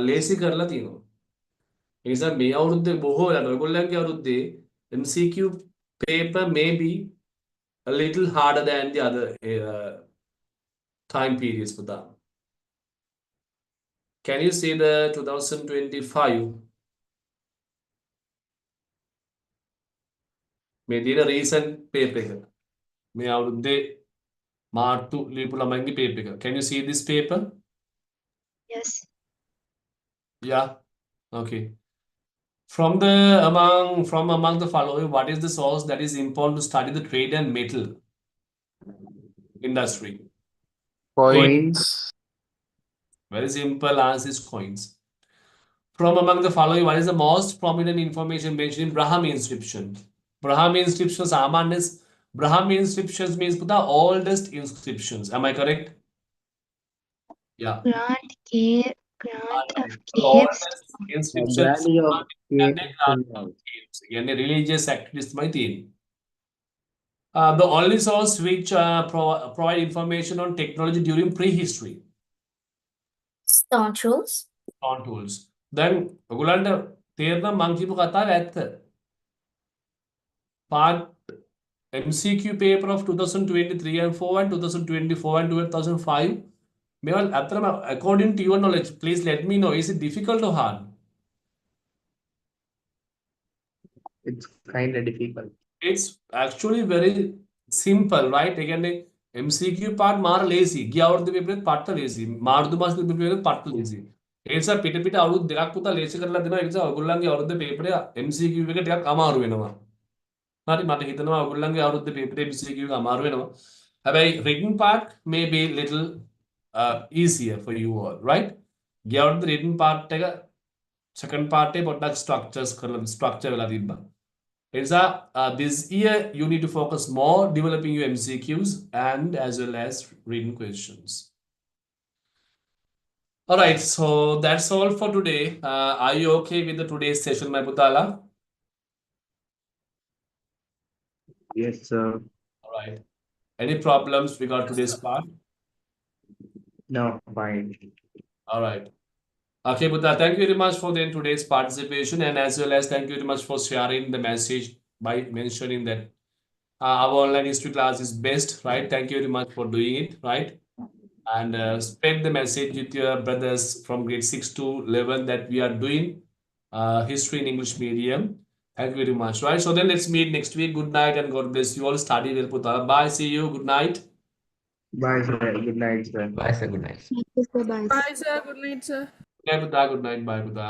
ලේසි කරලා තියෙනවා. ඒ නිසා මේ අවුරුද්දේ බොහෝ වෙලාවට ඔයගොල්ලන්ගේ අවුරුද්දේ MCQ paper may be a little harder than the other time periods පුතා. Can you see the 2025? මේ තියෙන recent paper එක. මේ අවුරුද්දේ මාර්තු ලියපු ළමයින්ගේ paper එක. Can you see this paper? Yes. Yeah. Okay. From among the following, what is the source that is important to study the trade and metal industry? Coins. Very simple answer is coins. From among the following, what is the most prominent information mentioned in Brahmi inscription? Brahmi inscriptions, Brahmi inscriptions means the oldest inscriptions. Am I correct? Yeah. Grant of The caves. oldest inscriptions. Value of කියන්නේ religious activities තමයි තියෙන්නේ. The only source which provide information on technology during prehistory. Stone tools. Stone tools. Then ඔයගොල්ලන්ට තේරෙනවා මං කියපු කතාව ඇත්ත. Part MCQ paper of 2023 and 4 and 2024 and 2005. මේවා ඇත්තටම according to your knowledge, please let me know, is it difficult or hard? It's kind of difficult. It's actually very simple, right? ඒ කියන්නේ MCQ part මාර lazy. ගිය අවුරුද්දේ paper එකත් පට්ට lazy. මාර්තු මාසෙ paper එකත් පට්ට lazy. ඒ නිසා පිට අවුරුදු දෙකක් පුතා lazy කරලා දෙනවා. ඒ නිසා ඔයගොල්ලන්ගේ අවුරුද්දේ paper එක MCQ එක ටිකක් අමාරු වෙනවා. හරි මට හිතෙනවා ඔයගොල්ලන්ගේ අවුරුද්දේ paper එක MCQ එක අමාරු වෙනවා. හැබැයි written part may be little easier for you all, right? ගිය අවුරුද්දේ written part එක second part එකේ පොඩ්ඩක් structure වෙලා තිබ්බා. This year you need to focus more developing your MCQs and as well as written questions. All right, so that's all for today. Are you okay with the today's session, my putala? Yes, sir. All right. Any problems regarding today's part? No, fine. All right. Okay, Buddha, thank you very much for today's participation, and as well as thank you very much for sharing the message by mentioning that our online history class is best, right? Thank you very much for doing it, right? And spread the message with your brothers from grade 6 to 11 that we are doing history in English medium. Thank you very much, right? So then let's meet next week. Good night and God bless you all. Study well, Buddha. Bye. See you. Good night. Bye, sir. Good night, sir. Bye, sir. Good night. Thank you, sir. Bye. Bye, sir. Good night, sir. Good night, Buddha. Good night. Bye, Buddha.